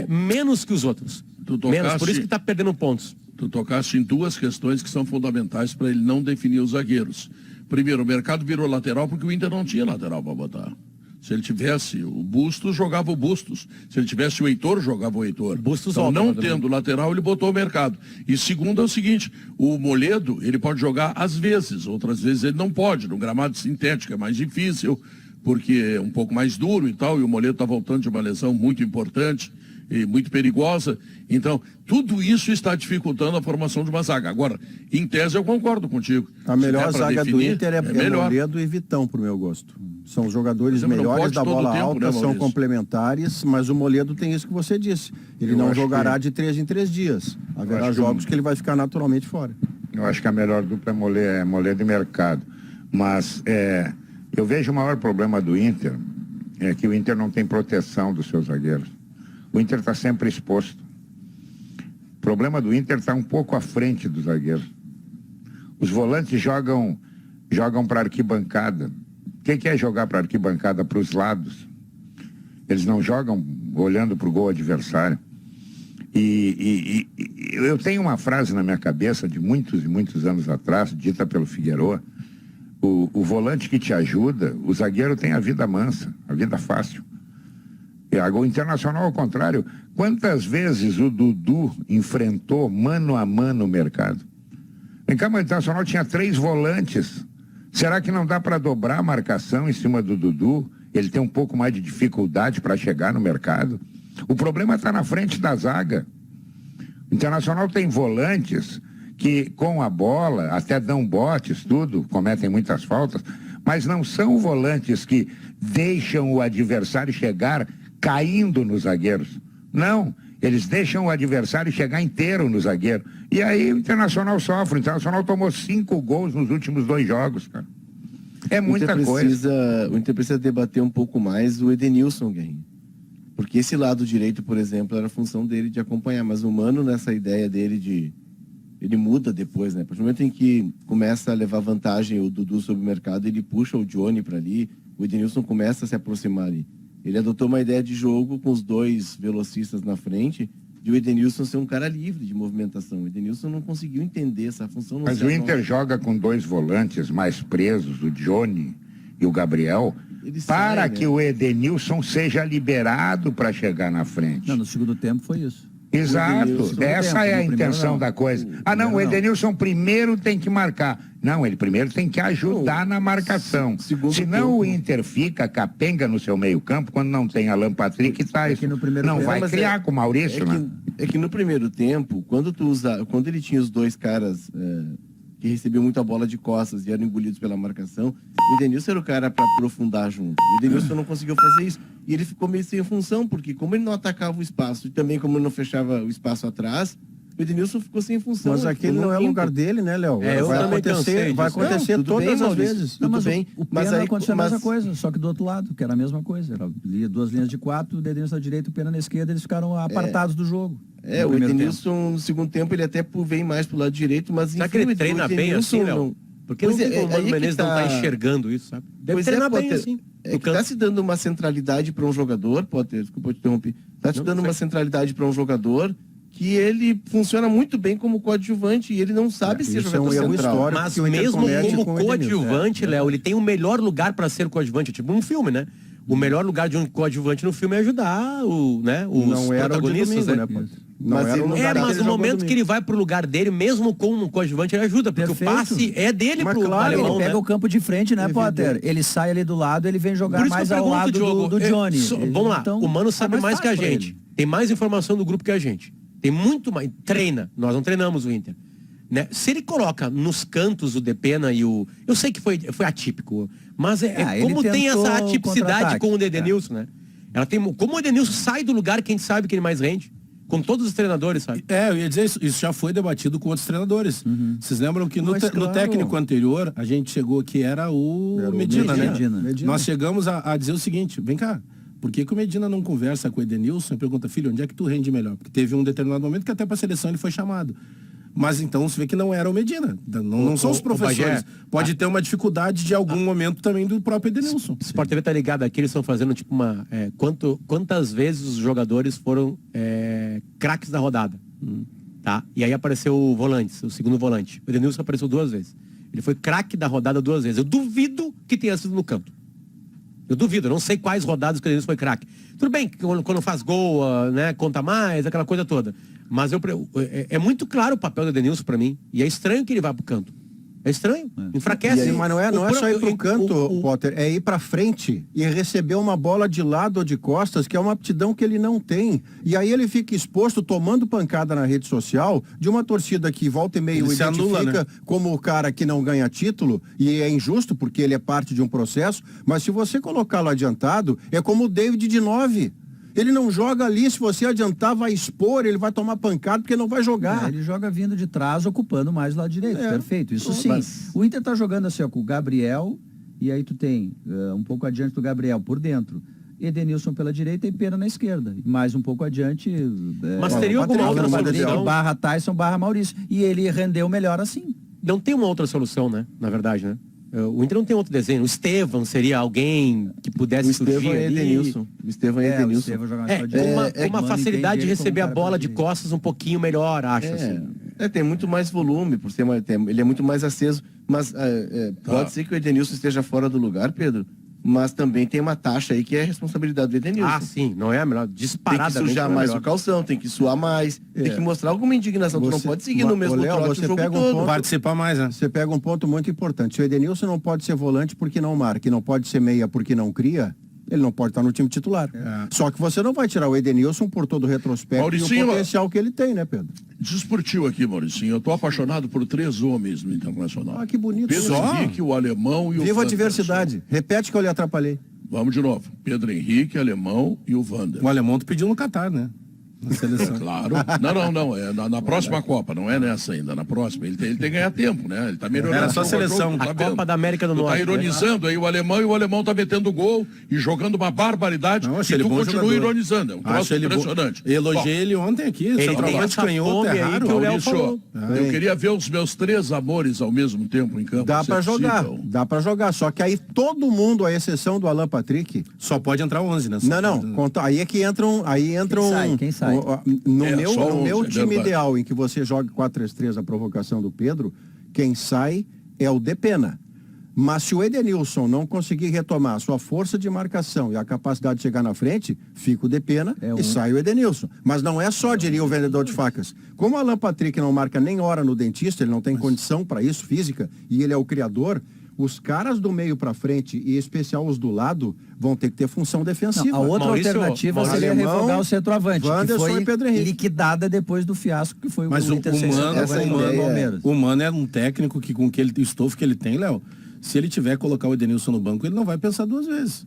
menos que os outros. Menos, por isso que está perdendo pontos.
Tu tocaste em 2 questões que são fundamentais para ele não definir os zagueiros. Primeiro, o mercado virou lateral porque o Inter não tinha lateral para botar. Se ele tivesse o Bustos, jogava o Bustos. Se ele tivesse o Heitor, jogava o Heitor. Então, não tendo lateral, ele botou o mercado. E segundo é o seguinte, o Moledo, ele pode jogar às vezes, outras vezes ele não pode. No gramado sintético é mais difícil, porque é um pouco mais duro e tal, e o Moledo está voltando de uma lesão muito importante e muito perigosa. Então, tudo isso está dificultando a formação de uma zaga. Agora, em tese, eu concordo contigo.
A melhor zaga
definir,
do Inter é Moledo e Vitão, pro meu gosto. São jogadores melhores da bola alta, são complementares, mas o Moledo tem isso que você disse. Ele não jogará de 3 em 3 dias. Haverá jogos que ele vai ficar naturalmente fora.
Eu acho que a melhor dupla é Moledo e Mercado. Mas eu vejo o maior problema do Inter é que o Inter não tem proteção dos seus zagueiros. O Inter está sempre exposto. O problema do Inter está um pouco à frente dos zagueiros. Os volantes jogam para arquibancada. Quem quer jogar para arquibancada para os lados? Eles não jogam olhando para o gol adversário. E eu tenho uma frase na minha cabeça de muitos e muitos anos atrás, dita pelo Figueiredo. O volante que te ajuda, o zagueiro tem a vida mansa, a vida fácil. O Internacional, ao contrário, quantas vezes o Dudu enfrentou mano a mano o mercado? Vem cá, o Internacional tinha 3 volantes. Será que não dá para dobrar a marcação em cima do Dudu? Ele tem um pouco mais de dificuldade para chegar no mercado. O problema está na frente da zaga. O Internacional tem volantes que, com a bola, até dão botes, tudo, cometem muitas faltas, mas não são volantes que deixam o adversário chegar caindo nos zagueiros. Não, eles deixam o adversário chegar inteiro no zagueiro. E aí o Internacional sofre. O Internacional tomou 5 gols nos últimos 2 jogos, cara. É muita coisa.
O Inter precisa debater um pouco mais o Edenilson, Guerrinho. Porque esse lado direito, por exemplo, era a função dele de acompanhar. Mas o Mano, nessa ideia dele ele muda depois, né? A partir do momento em que começa a levar vantagem o Dudu sobre o mercado, ele puxa o Johnny para ali, o Edenilson começa a se aproximar ali. Ele adotou uma ideia de jogo com os 2 velocistas na frente, de o Edenilson ser um cara livre de movimentação. O Edenilson não conseguiu entender essa função.
Mas o Inter joga com 2 volantes mais presos, o Johnny e o Gabriel, para que o Edenilson seja liberado para chegar na frente.
Não, no segundo tempo foi isso.
Exato, essa é a intenção da coisa. O Edenilson primeiro tem que marcar. Não, ele primeiro tem que ajudar na marcação. Senão o Inter fica capenga no seu meio campo quando não tem Alan Patrick e Tyson. Não vai criar com o Maurício, né?
É que no primeiro tempo, quando ele tinha os 2 caras que recebiam muita bola de costas e eram engolidos pela marcação, o Edenilson era o cara para aprofundar junto. O Edenilson não conseguiu fazer isso. E ele ficou meio sem função, porque como ele não atacava o espaço e também como ele não fechava o espaço atrás, o Edenilson ficou sem função.
Mas aquele não é o lugar dele, né, Léo? Vai acontecer todas as vezes.
Não, mas o Pena aconteceu a mesma coisa, só que do outro lado, que era a mesma coisa. Era 2 linhas de 4, o Edenilson na direita e o Pena na esquerda, eles ficaram apartados do jogo.
O Edenilson, no segundo tempo, ele até vem mais pro lado direito, mas...
Será que ele treina bem assim, Léo? Porque o Mano Menezes não está enxergando isso, sabe? Deve treinar bem assim.
É que está se dando uma centralidade para um jogador, desculpa te interromper, está se dando uma centralidade para um jogador que ele funciona muito bem como coadjuvante e ele não sabe ser jogador central.
Mas mesmo como coadjuvante, Léo, ele tem o melhor lugar para ser coadjuvante, tipo um filme, né? O melhor lugar de um coadjuvante no filme é ajudar os
Não era o de
protagonistas,
domingo,
né?
né, Potter? Não
Mas
era
ele
o
não
lugar
Mas
ele
no
jogou
momento
domingo.
que ele vai pro lugar dele, mesmo com um coadjuvante, ele ajuda, porque
Perfeito.
o passe é dele
Mas
pro
claro,
alemão,
Ele pega
né?
o campo de frente, né,
Evidente.
Potter? Ele sai ali do lado, ele vem jogar
Por isso
mais
que eu
ao
pergunto,
lado
Diogo,
do Johnny.
Vamos lá,
Então,
o Mano
tá
sabe mais que a
fácil pra
gente.
ele.
Tem mais informação do grupo que a gente. Tem muito mais. Treina. Nós não treinamos o Inter. Né? Se ele coloca nos cantos o Depena e o... Eu sei que foi atípico, mas
ele
como tem
tentou
essa atipicidade
contra-ataque.
com o Edenilson, né? Ela tem, como o Edenilson sai do lugar que a gente sabe que ele mais rende. Com todos os treinadores, sabe?
Eu ia dizer isso já foi debatido com outros treinadores. Vocês lembram que no
Mas, claro.
técnico anterior, a gente chegou que era o Medina, né?
Medina.
Nós chegamos a dizer o seguinte, vem cá, por que o Medina não conversa com o Edenilson e pergunta, filho, onde é que tu rende melhor? Porque teve um determinado momento que até para a seleção ele foi chamado. Mas então você vê que não era o Medina. Não são os professores.
Bagé,
Pode ter uma dificuldade de algum momento também do próprio Edenilson.
O Sport TV tá ligado aqui, eles estão fazendo tipo uma... quantas vezes os jogadores foram craques da rodada. Tá? E aí apareceu o volante, o segundo volante. O Edenilson apareceu 2 vezes. Ele foi craque da rodada 2 vezes. Eu duvido que tenha sido no campo. Eu duvido, eu não sei quais rodadas que o Edenilson foi craque. Tudo bem, que quando faz gol, conta mais, aquela coisa toda. Mas é muito claro o papel do Edenilson pra mim. E é estranho que ele vá pro canto. É estranho. Enfraquece.
Mas não é só ir pro canto, Potter, é ir pra frente e receber uma bola de lado ou de costas, que é uma aptidão que ele não tem. E aí ele fica exposto, tomando pancada na rede social, de uma torcida que volta e meio
Ele se
identifica
anula, né?
como o cara que não ganha título, e é injusto porque ele é parte de um processo, mas se você colocá-lo adiantado, é como o David de 9. Ele não joga ali, se você adiantar, vai expor, ele vai tomar pancada porque não vai jogar.
Ele joga vindo de trás, ocupando mais o lado direito. Perfeito. Isso sim. O Inter tá jogando assim, ó, com o Gabriel, e aí tu tem um pouco adiante do Gabriel por dentro. Edenilson pela direita e Pena na esquerda. Mais um pouco adiante.
Mas teria alguma outra solução?
Barra Tyson, barra Maurício. E ele rendeu melhor assim.
Não tem uma outra solução, né? Na verdade, né? O Inter não tem outro desenho. O Estevam seria alguém que pudesse
O Estevam
surgir
é
ali.
Edenilson. O Estevam é
O
Edenilson.
Estevam joga mais pra direita.
Com uma
Mano,
facilidade de
entende ele
receber a
como cara
bola
pra
de
direita.
costas um pouquinho melhor, acho. Assim.
Tem muito mais volume, por ser ele é muito mais aceso. Mas pode ser que o Edenilson esteja fora do lugar, Pedro, mas também tem uma taxa aí que é a responsabilidade do Edenilson.
Ah, sim, não é a melhor.
Tem que
Disparadamente
sujar
não é
mais
melhor.
o calção, tem que suar mais, tem que mostrar alguma indignação. Tu não pode seguir no mesmo
Léo,
trote
você
o jogo
pega um
todo.
ponto-
Participar mais, né?
Você pega um ponto muito importante. Se o Edenilson não pode ser volante porque não marca, e não pode ser meia porque não cria, ele não pode estar no time titular. Só que você não vai tirar o Edenilson por todo o retrospecto e
Mauricinho,
o potencial que ele tem, né, Pedro?
Desportivo aqui, Mauricinho. Eu tô apaixonado por 3 homens no Internacional.
Ah, que bonito.
Pedro
Só?
Henrique, o Alemão e o
Viva a
Wanderson.
diversidade. Repete que eu lhe atrapalhei.
Vamos de novo. Pedro Henrique, Alemão e o Wander.
O alemão tu pediu no Catar, né? Na seleção.
Claro. Não. É na próxima Copa, não é nessa ainda. Na próxima. Ele tem que ganhar tempo, né? Ele tá melhorando.
Era só
jogo a
seleção.
jogo,
A
vendo?
Copa da América do
Tu
Norte.
tá ironizando aí o alemão e o alemão tá metendo gol e jogando uma barbaridade.
Não,
E
achei ele
tu
bom
continua
jogador.
ironizando. É um troço
Acho ele bom.
impressionante.
Elogiei ele ontem aqui.
tem
Centroavante
essa
canhoto
fome
é
aí
raro.
que o Léo
Maurício,
falou.
eu queria ver os meus 3 amores ao mesmo tempo em campo.
Dá
se
pra
é
jogar.
possível.
Dá pra jogar. Só que aí todo mundo, à exceção do Alan Patrick.
Só pode entrar 11, né?
Aí é que entram.
Quem sai?
No meu
é
time
verdade.
ideal, em que você joga 4-3-3 a provocação do Pedro, quem sai é o Depena. Mas se o Edenilson não conseguir retomar a sua força de marcação e a capacidade de chegar na frente, fica o Depena e sai o Edenilson. Mas não é só, diria o vendedor de facas. Como o Alan Patrick não marca nem hora no dentista, ele não tem condição para isso, física, e ele é o criador, os caras do meio para frente, e em especial os do lado, vão ter que ter função defensiva.
Não, a outra
Maurício,
alternativa seria
Alemão,
revogar o centroavante, que
Wanderson
foi
e Pedro Henrique.
liquidada depois do fiasco que foi
Mas
o
o
Inter sem
Mano,
centroavante
essa
contra o
ideia-
Palmeiras.
o Mano é um técnico que com o estofo que ele tem, Léo, se ele tiver que colocar o Edenilson no banco, ele não vai pensar 2 vezes.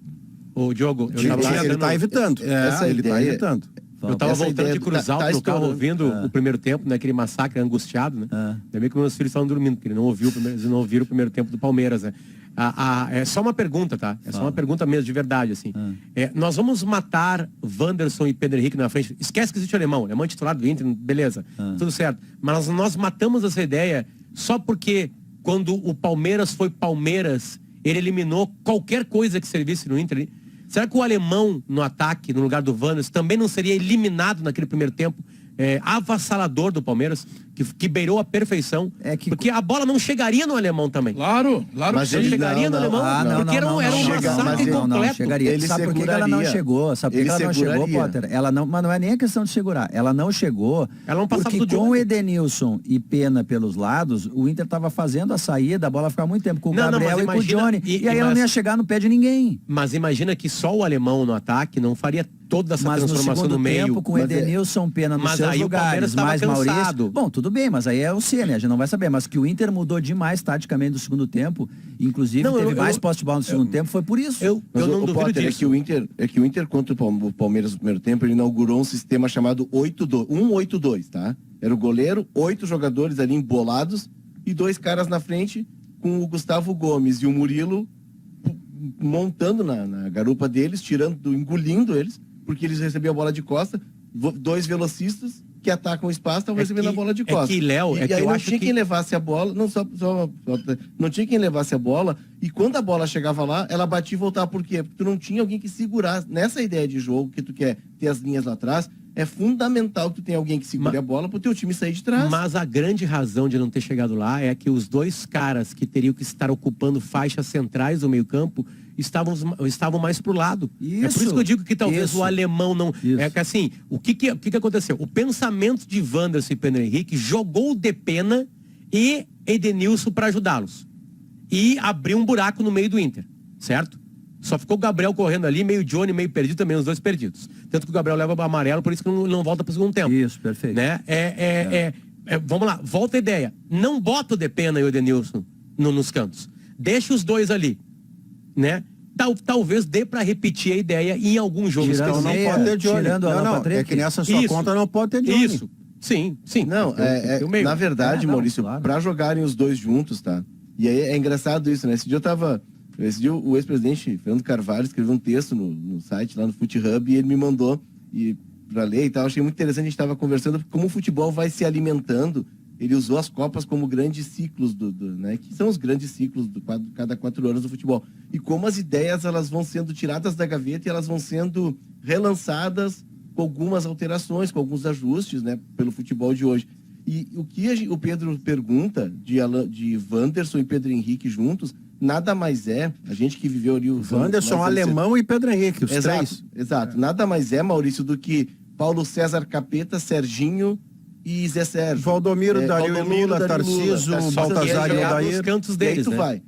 Ô, Diogo, eu
Ele
tava
tá
dando-
evitando.
Essa
Ele tá
ideia-
evitando.
Eu tava
Essa
voltando
ideia
de Cruzal
tá
no carro
estourando.
ouvindo o primeiro tempo, né? Aquele massacre angustiado, né? Ainda bem que meus filhos estavam dormindo, porque eles não ouviram o primeiro tempo do Palmeiras, né? É só uma pergunta, tá? É só uma pergunta mesmo, de verdade, assim. Nós vamos matar Wanderson e Pedro Henrique na frente. Esquece que existe o alemão é titular do Inter, beleza, tudo certo. Mas nós matamos essa ideia só porque quando o Palmeiras foi Palmeiras, ele eliminou qualquer coisa que servisse no Inter. Será que o alemão no ataque, no lugar do Wanderson, também não seria eliminado naquele primeiro tempo avassalador do Palmeiras? que beirou a perfeição. Porque a bola não chegaria no alemão também.
Claro
Mas
Não
ele
chegaria no alemão, porque era um massacre completo.
Chegaria.
Ele
Sabe por que ela não
seguraria.
chegou? Sabe por que
Ele
ela não chegou,
seguraria.
Potter? Ela não, mas não é nem a questão de segurar. Ela não chegou
Ela não passava
porque
do
com
Diogo.
o Edenilson e Pena pelos lados, o Inter estava fazendo a saída, a bola ficava muito tempo com o
Não,
Gabriel
mas
e com o
imagina-
Johnny. E aí ela
mas-
não ia chegar no pé de ninguém.
Mas imagina que só o alemão no ataque não faria toda essa
Mas no
transformação
segundo
no meio.
tempo, com o Edenilson, Pena nos
Mas
seus
aí o Palmeiras
lugares,
tava
mais
cansado.
Maurício. Bom, tudo bem, mas aí é o C, né? A gente não vai saber. Mas que o Inter mudou demais taticamente no segundo tempo, inclusive
Não,
teve
eu-
mais
eu-
posse de bola no segundo tempo, foi por isso.
Eu
Mas
não
o
duvido
Potter,
disso.
é que o Inter contra o Palmeiras no primeiro tempo, ele inaugurou um sistema chamado 1-8-2, tá? Era o goleiro, 8 jogadores ali embolados e 2 caras na frente com o Gustavo Gomes e o Murilo montando na garupa deles, engolindo eles, porque eles recebiam a bola de costa, 2 velocistas que atacam o espaço estavam
É
recebendo
que-
a bola de
é
costa.
que, Léo,
e
é que
aí
eu
não
acho
tinha
que-
quem levasse a bola, não tinha quem levasse a bola, e quando a bola chegava lá, ela batia e voltava. Por quê? Porque tu não tinha alguém que segurasse. Nessa ideia de jogo que tu quer ter as linhas lá atrás, é fundamental que tu tenha alguém que segure a bola pro teu time sair de trás.
Mas a grande razão de não ter chegado lá é que os 2 caras que teriam que estar ocupando faixas centrais do meio-campo estavam mais pro lado. É por isso que eu digo que talvez
Isso.
o alemão não.
Isso.
É que assim, o que aconteceu? O pensamento de Wanderson e Pedro Henrique jogou o Depena e Edenilson para ajudá-los. E abriu um buraco no meio do Inter, certo? Só ficou o Gabriel correndo ali, meio Johnny, meio perdido também, os 2 perdidos. Tanto que o Gabriel leva o amarelo, por isso que não volta para o segundo tempo.
Isso, perfeito.
Né? Vamos lá, volta a ideia. Não bota o Depena e o Edenilson nos cantos. Deixa os 2 ali, né? Talvez dê para repetir a ideia em algum jogo.
Tirando
Então não
meia,
pode ter Johnny.
tirando o Alan
Não,
Patrick.
é que nessa sua
Isso.
conta não pode ter Johnny.
Isso, sim.
Não,
Tem o meio.
na verdade,
não,
Maurício,
claro.
pra jogarem os 2 juntos, tá? E aí é engraçado isso, né? Esse dia o ex-presidente Fernando Carvalho escreveu um texto no site, lá no Fute Hub, e ele me mandou pra ler e tal. Achei muito interessante, a gente estava conversando como o futebol vai se alimentando. Ele usou as Copas como grandes ciclos, né? Que são os grandes ciclos cada 4 anos do futebol. E como as ideias elas vão sendo tiradas da gaveta e elas vão sendo relançadas com algumas alterações, com alguns ajustes, né? Pelo futebol de hoje. E o que o Pedro pergunta de Wanderson e Pedro Henrique juntos, nada mais é, a gente que viveu ali os
Wanderson, Alemão e Pedro Henrique, os 3.
Exato. Nada mais é, Maurício, do que Paulo César Capeta, Serginho e Zé Sérgio.
Valdomiro, Dario e Lula, Tarcísio, Baltazar e
jogar
Odair.
nos cantos
E aí
deles,
tu
né?
vai.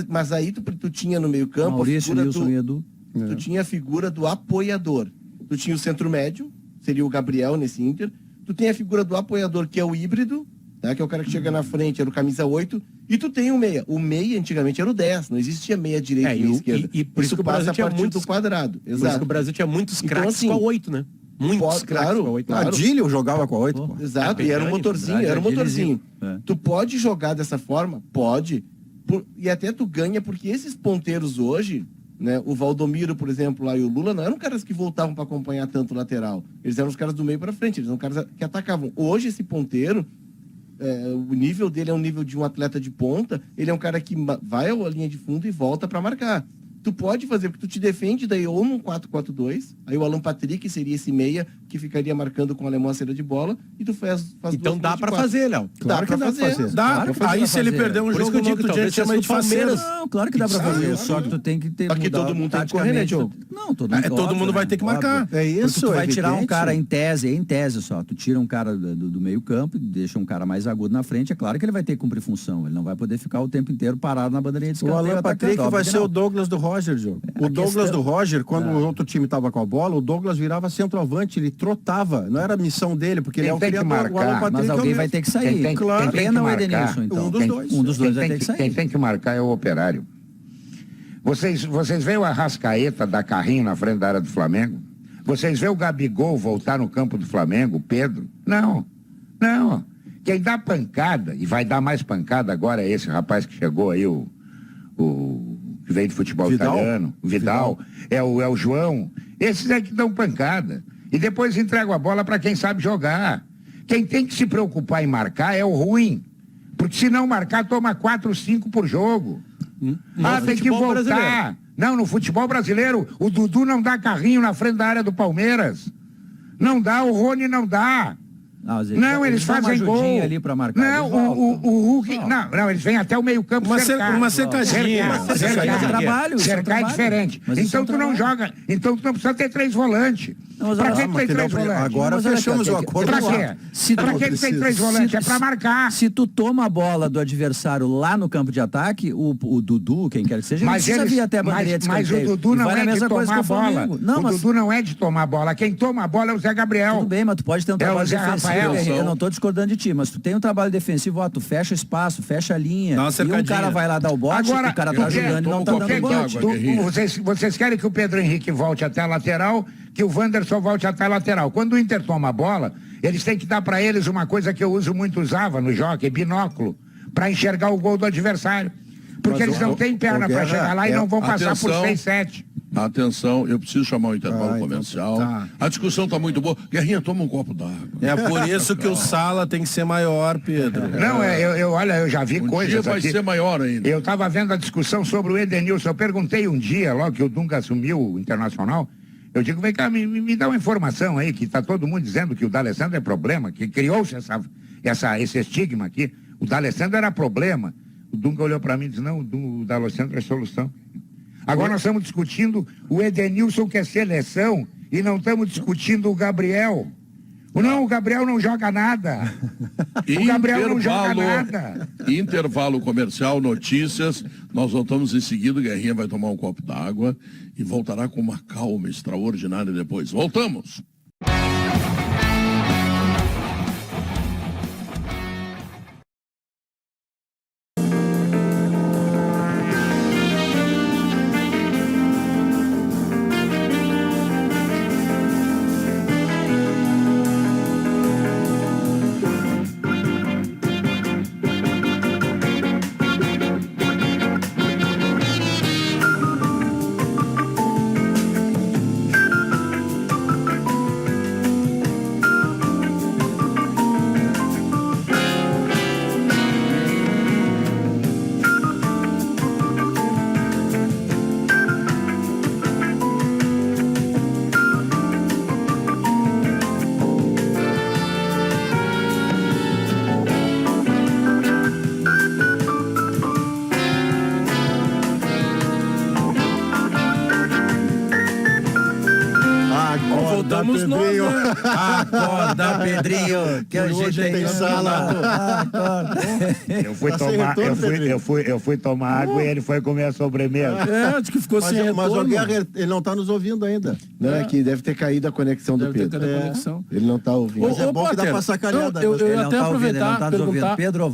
Mas aí tu tinha no meio campo
Maurício, Nilson e Edu.
tu tinha a figura do apoiador. Tu tinha o centro médio, seria o Gabriel nesse Inter. Tu tem a figura do apoiador, que é o híbrido, tá? Que é o cara que chega na frente, era o camisa 8. E tu tem o meia. O meia antigamente era o 10, não existia meia direita e meia esquerda.
E por isso que o
passa
Brasil
a
tinha
partir
muitos
do quadrado.
Por isso
Exato.
que o Brasil tinha muitos
Então,
craques
assim,
com a 8, né? Muitos craques com a 8.
claro.
Adílio jogava com a 8, pô.
Exato,
É
e era um
grande,
motorzinho,
verdade,
era um motorzinho.
É.
Tu pode jogar dessa forma? Pode. E até tu ganha, porque esses ponteiros hoje, né, o Valdomiro, por exemplo, lá e o Lula, não eram caras que voltavam para acompanhar tanto o lateral. Eles eram os caras do meio para frente, eles eram caras que atacavam. Hoje esse ponteiro, o nível dele é um nível de um atleta de ponta, ele é um cara que vai à linha de fundo e volta para marcar. Tu pode fazer, porque tu te defende daí ou num 4-4-2, aí o Alan Patrick seria esse meia que ficaria marcando com o alemão a saída de bola, e tu faz
Então
duas
dá
linhas de
pra
quatro.
fazer, Léo.
Claro que dá pra fazer. Dá.
Claro que dá
Aí
pra
se ele
fazer.
perder um
Por isso
jogo
que eu
no
digo,
outro dia,
talvez
chama ele de
seja do
faceiro.
Palmeiras.
Não, claro que dá pra fazer. Só que tu tem que ter
Só que
mudar
todo mundo tem que correr, né,
taticamente.
Diogo?
Não, todo mundo.
É, todo mundo vai ter que marcar.
óbvio.
É
Porque
isso,
tu vai
é
tirar um
evidente.
cara em tese só. Tu tira um cara do meio campo e deixa um cara mais agudo na frente. É claro que ele vai ter que cumprir função. Ele não vai poder ficar o tempo inteiro parado na bandeirinha de
O
escanteio.
Alan
atacando,
Patrick
óbvio
vai
que
ser
não.
o Douglas do Roger, Diogo. O
a
Douglas
questão-
do Roger, quando o outro time tava com a bola, o Douglas virava centroavante, ele trotava. Não era a missão dele, porque ele é o
Quem tem que
criador. O Alan
marcar,
Patrick
Mas
é o
alguém
mesmo.
vai ter que sair.
Quem tem-
Claro.
quem tem
Pena
que
ou
marcar?
Edenilson, então?
Um dos dois.
Um dos dois vai
Quem
ter que sair.
Quem tem que marcar é o Operário. Vocês veem o Arrascaeta dar carrinho na frente da área do Flamengo? Vocês veem o Gabigol voltar no campo do Flamengo, o Pedro? Não. Quem dá pancada, e vai dar mais pancada agora, é esse rapaz que chegou aí, o que veio de futebol
Vidal?
italiano, o Vidal, é o João. Esses é que dão pancada. E depois entregam a bola para quem sabe jogar. Quem tem que se preocupar em marcar é o ruim. Porque se não marcar, toma 4, 5 por jogo. Tem que
futebol
voltar.
brasileiro.
Não, no futebol brasileiro, o Dudu não dá carrinho na frente da área do Palmeiras. Não dá, o Rony não dá. Não, eles fazem gol.
Ali pra marcar,
não, o Hulk... Não, eles vêm até o meio campo cercar.
Uma secadinha.
Cercar é diferente. Então tu não joga. Então tu não precisa ter 3 volantes. Pra que tem 3 volantes?
Agora fechamos o acordo.
Pra quê? Pra que tem 3 volantes? É pra marcar.
Se tu toma a bola do adversário lá no campo de ataque, o Dudu, quem quer que seja,
mas
ele precisa vir até a bandeirinha de escanteio.
Mas o Dudu não é de tomar a bola.
O
Dudu não é de tomar a bola. Quem toma a bola é o Zé Gabriel.
Tudo bem, mas tu pode ter um trabalho defensivo.
Rafael.
Eu não tô discordando de ti, mas tu tem um trabalho defensivo, ó, tu fecha o espaço, fecha a linha, e um cara vai lá dar o bote,
agora,
o cara tá jogando e não tá dando bote.
Vocês querem que o Pedro Henrique volte até a lateral, que o Wanderson volte até a lateral. Quando o Inter toma a bola, eles têm que dar para eles uma coisa que eu usava no jockey, binóculo, para enxergar o gol do adversário. Porque eles não têm perna para chegar lá e não vão passar por 6, 7.
Atenção, eu preciso chamar o intervalo comercial. A discussão está muito boa. Guerrinha, toma um copo d'água.
É por isso que o Sala tem que ser maior, Pedro.
Não, olha, eu já vi coisas
dia vai
aqui.
ser maior ainda.
Eu estava vendo a discussão sobre o Edenilson. Eu perguntei um dia, logo que o Dunga assumiu o Internacional, eu digo, vem cá, me dá uma informação aí, que está todo mundo dizendo que o D'Alessandro é problema, que criou-se esse estigma aqui. O D'Alessandro era problema. O Dunga olhou para mim e disse, não, o D'Alessandro é solução. Agora nós estamos discutindo o Edenilson, que é seleção, e não estamos discutindo o Gabriel. Não, o Gabriel não joga nada. O Gabriel não joga nada.
Intervalo comercial, notícias. Nós voltamos em seguida. O Guerrinha vai tomar um copo d'água e voltará com uma calma extraordinária depois. Voltamos.
Voltamos nós, né?
Acorda, Pedrinho, que hoje tem
Sala.
Eu fui tomar água e ele foi comer a sobremesa.
Acho que ficou sem retorno.
Mas o Guerra, ele não está nos ouvindo ainda.
Não, é que deve ter caído a conexão do Pedro.
Ele
não está ouvindo.
Mas é bom que dá pra sacaneada.
Eu ia até aproveitar e perguntar...
Pedro,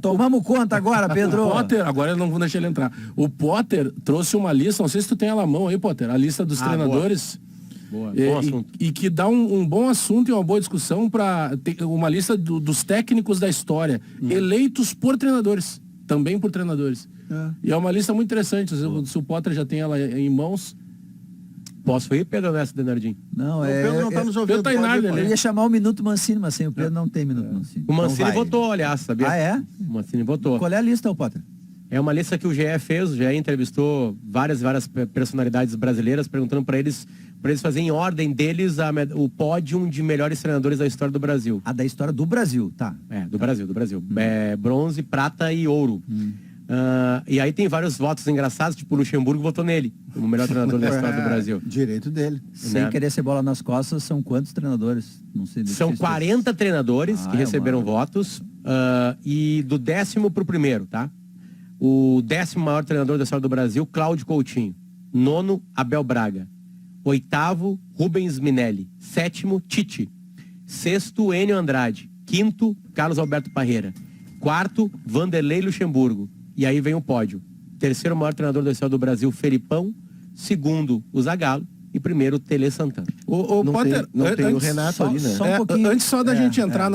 tomamos conta agora, Pedro.
O Potter, agora eu não vou deixar ele entrar. O Potter trouxe uma lista, não sei se tu tem ela à mão aí, Potter, a lista dos treinadores...
Boa.
E que dá um bom assunto e uma boa discussão para uma lista dos técnicos da história, eleitos por treinadores, também por treinadores. E é uma lista muito interessante, se o Potter já tem ela em mãos.
Posso ir, Pedro, nessa, Denardinho?
Não,
O Pedro não está nos ouvindo.
Eu
ia chamar o Minuto Mancini, mas sem o Pedro não tem Minuto Mancini.
O Mancini votou, aliás, sabia?
Ah, é?
O Mancini votou.
Qual é a lista, Potter?
É uma lista que o GE fez, o GE entrevistou várias personalidades brasileiras, perguntando para eles fazerem em ordem deles o pódio de melhores treinadores da história do Brasil.
Da história do Brasil, tá.
Do Brasil. Bronze, prata e ouro. E aí tem vários votos engraçados, tipo o Luxemburgo votou nele, como o melhor treinador da história do Brasil.
Direito dele.
Sem querer ser bola nas costas, são quantos treinadores? Não sei.
São 40 treinadores que receberam votos, e do 10º pro primeiro, tá? O 10º maior treinador da história do Brasil, Cláudio Coutinho. 9º, Abel Braga. 8º, Rubens Minelli. 7º, Tite. 6º, Enio Andrade. 5º, Carlos Alberto Parreira. 4º, Vanderlei Luxemburgo. E aí vem o pódio. 3º maior treinador da história do Brasil, Felipão. 2º, o Zagallo. E primeiro, o Tele Santana.
Não
Potter,
tem o Renato ali, né?
Só um pouquinho. Antes só da gente entrar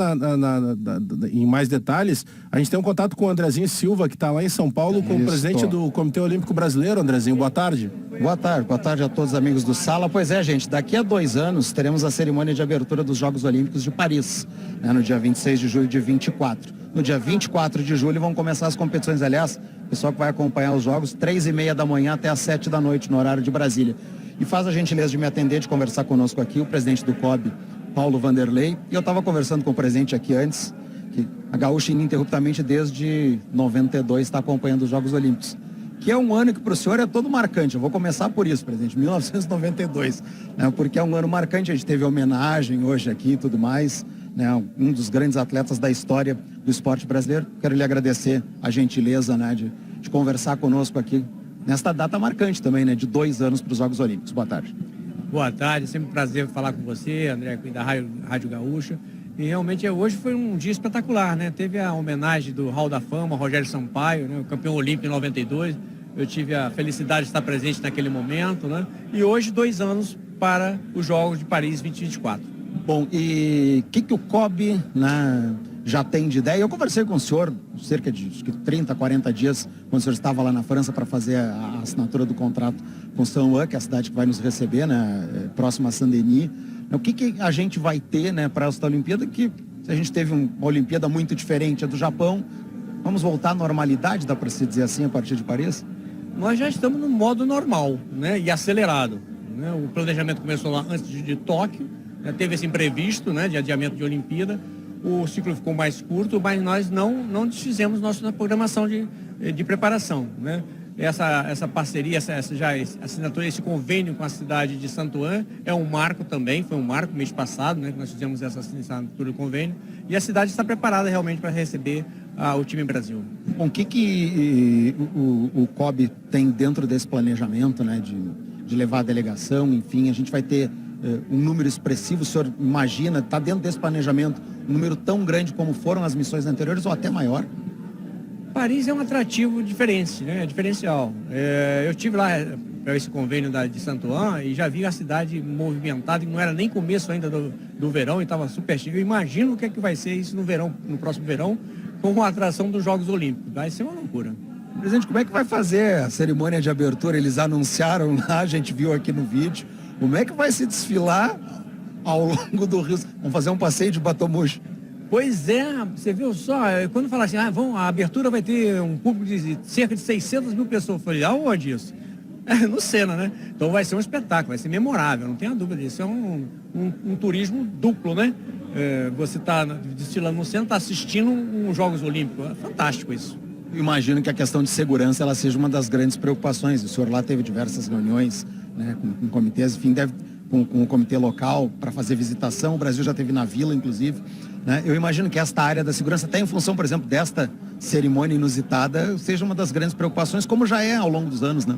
em mais detalhes, a gente tem um contato com o Andrezinho Silva, que está lá em São Paulo, como presidente do Comitê Olímpico Brasileiro. Andrezinho, boa tarde.
Boa tarde a todos os amigos do Sala. Pois é, gente, daqui a 2 anos teremos a cerimônia de abertura dos Jogos Olímpicos de Paris, no dia 26 de julho de 24. No dia 24 de julho vão começar as competições, aliás, o pessoal que vai acompanhar os Jogos, 3h30 da manhã até às 7 da noite, no horário de Brasília. E faz a gentileza de me atender, de conversar conosco aqui, o presidente do COB, Paulo Vanderlei. E eu estava conversando com o presidente aqui antes, que a Gaúcha ininterruptamente desde 92 está acompanhando os Jogos Olímpicos. Que é um ano que para o senhor é todo marcante. Eu vou começar por isso, presidente, 1992, né, porque é um ano marcante. A gente teve homenagem hoje aqui e tudo mais, né, um dos grandes atletas da história do esporte brasileiro. Quero lhe agradecer a gentileza, né, de conversar conosco aqui nesta data marcante também, né, de 2 anos para os Jogos Olímpicos. Boa tarde.
Boa tarde, sempre um prazer falar com você, André, da Rádio Gaúcha. E realmente hoje foi um dia espetacular, né? Teve a homenagem do Hall da Fama, Rogério Sampaio, né, o campeão olímpico em 92. Eu tive a felicidade de estar presente naquele momento, né? E hoje 2 anos para os Jogos de Paris 2024.
Bom, e o que o COB, né, já tem de ideia? Eu conversei com o senhor cerca de 30, 40 dias, quando o senhor estava lá na França para fazer a assinatura do contrato com Saint-Ouen, que é a cidade que vai nos receber, né, próxima a Saint-Denis. O que a gente vai ter, né, para esta Olimpíada, que a gente teve uma Olimpíada muito diferente a do Japão, vamos voltar à normalidade, dá para se dizer assim, a partir de Paris?
Nós já estamos no modo normal, né, e acelerado, né? O planejamento começou lá antes de Tóquio, né, teve esse imprevisto, né, de adiamento de Olimpíada, o ciclo ficou mais curto, mas nós não desfizemos nossa programação de preparação, né? Essa parceria, essa assinatura, esse convênio com a cidade de Saint-Ouen é um marco também, foi um marco mês passado, né, que nós fizemos essa assinatura do convênio, e a cidade está preparada realmente para receber o time Brasil.
Bom, o que o COB tem dentro desse planejamento, né, de levar a delegação, enfim, a gente vai ter um número expressivo, o senhor imagina, está dentro desse planejamento, um número tão grande como foram as missões anteriores ou até maior?
Paris é um atrativo diferente, né? Diferencial. Eu estive lá para esse convênio de Saint-Ouen e já vi a cidade movimentada, e não era nem começo ainda do verão e estava super cheio. Eu imagino o que é que vai ser isso no próximo verão, com a atração dos Jogos Olímpicos. Vai ser uma loucura.
Presidente, como é que vai fazer a cerimônia de abertura? Eles anunciaram lá, a gente viu aqui no vídeo. Como é que vai se desfilar ao longo do Rio? Vamos fazer um passeio de Batomuxo.
Pois é, você viu só, quando fala assim, a abertura vai ter um público de cerca de 600 mil pessoas. Eu falei, aonde isso? No Sena, né? Então vai ser um espetáculo, vai ser memorável, não tenha dúvida disso. É um turismo duplo, né? Você está desfilando no Sena, está assistindo uns Jogos Olímpicos. É fantástico isso.
Imagino que a questão de segurança ela seja uma das grandes preocupações. O senhor lá teve diversas reuniões, né, com comitês, enfim, com o comitê local para fazer visitação. O Brasil já teve na Vila, inclusive. Né? Eu imagino que esta área da segurança, até em função, por exemplo, desta cerimônia inusitada, seja uma das grandes preocupações, como já é ao longo dos anos, né?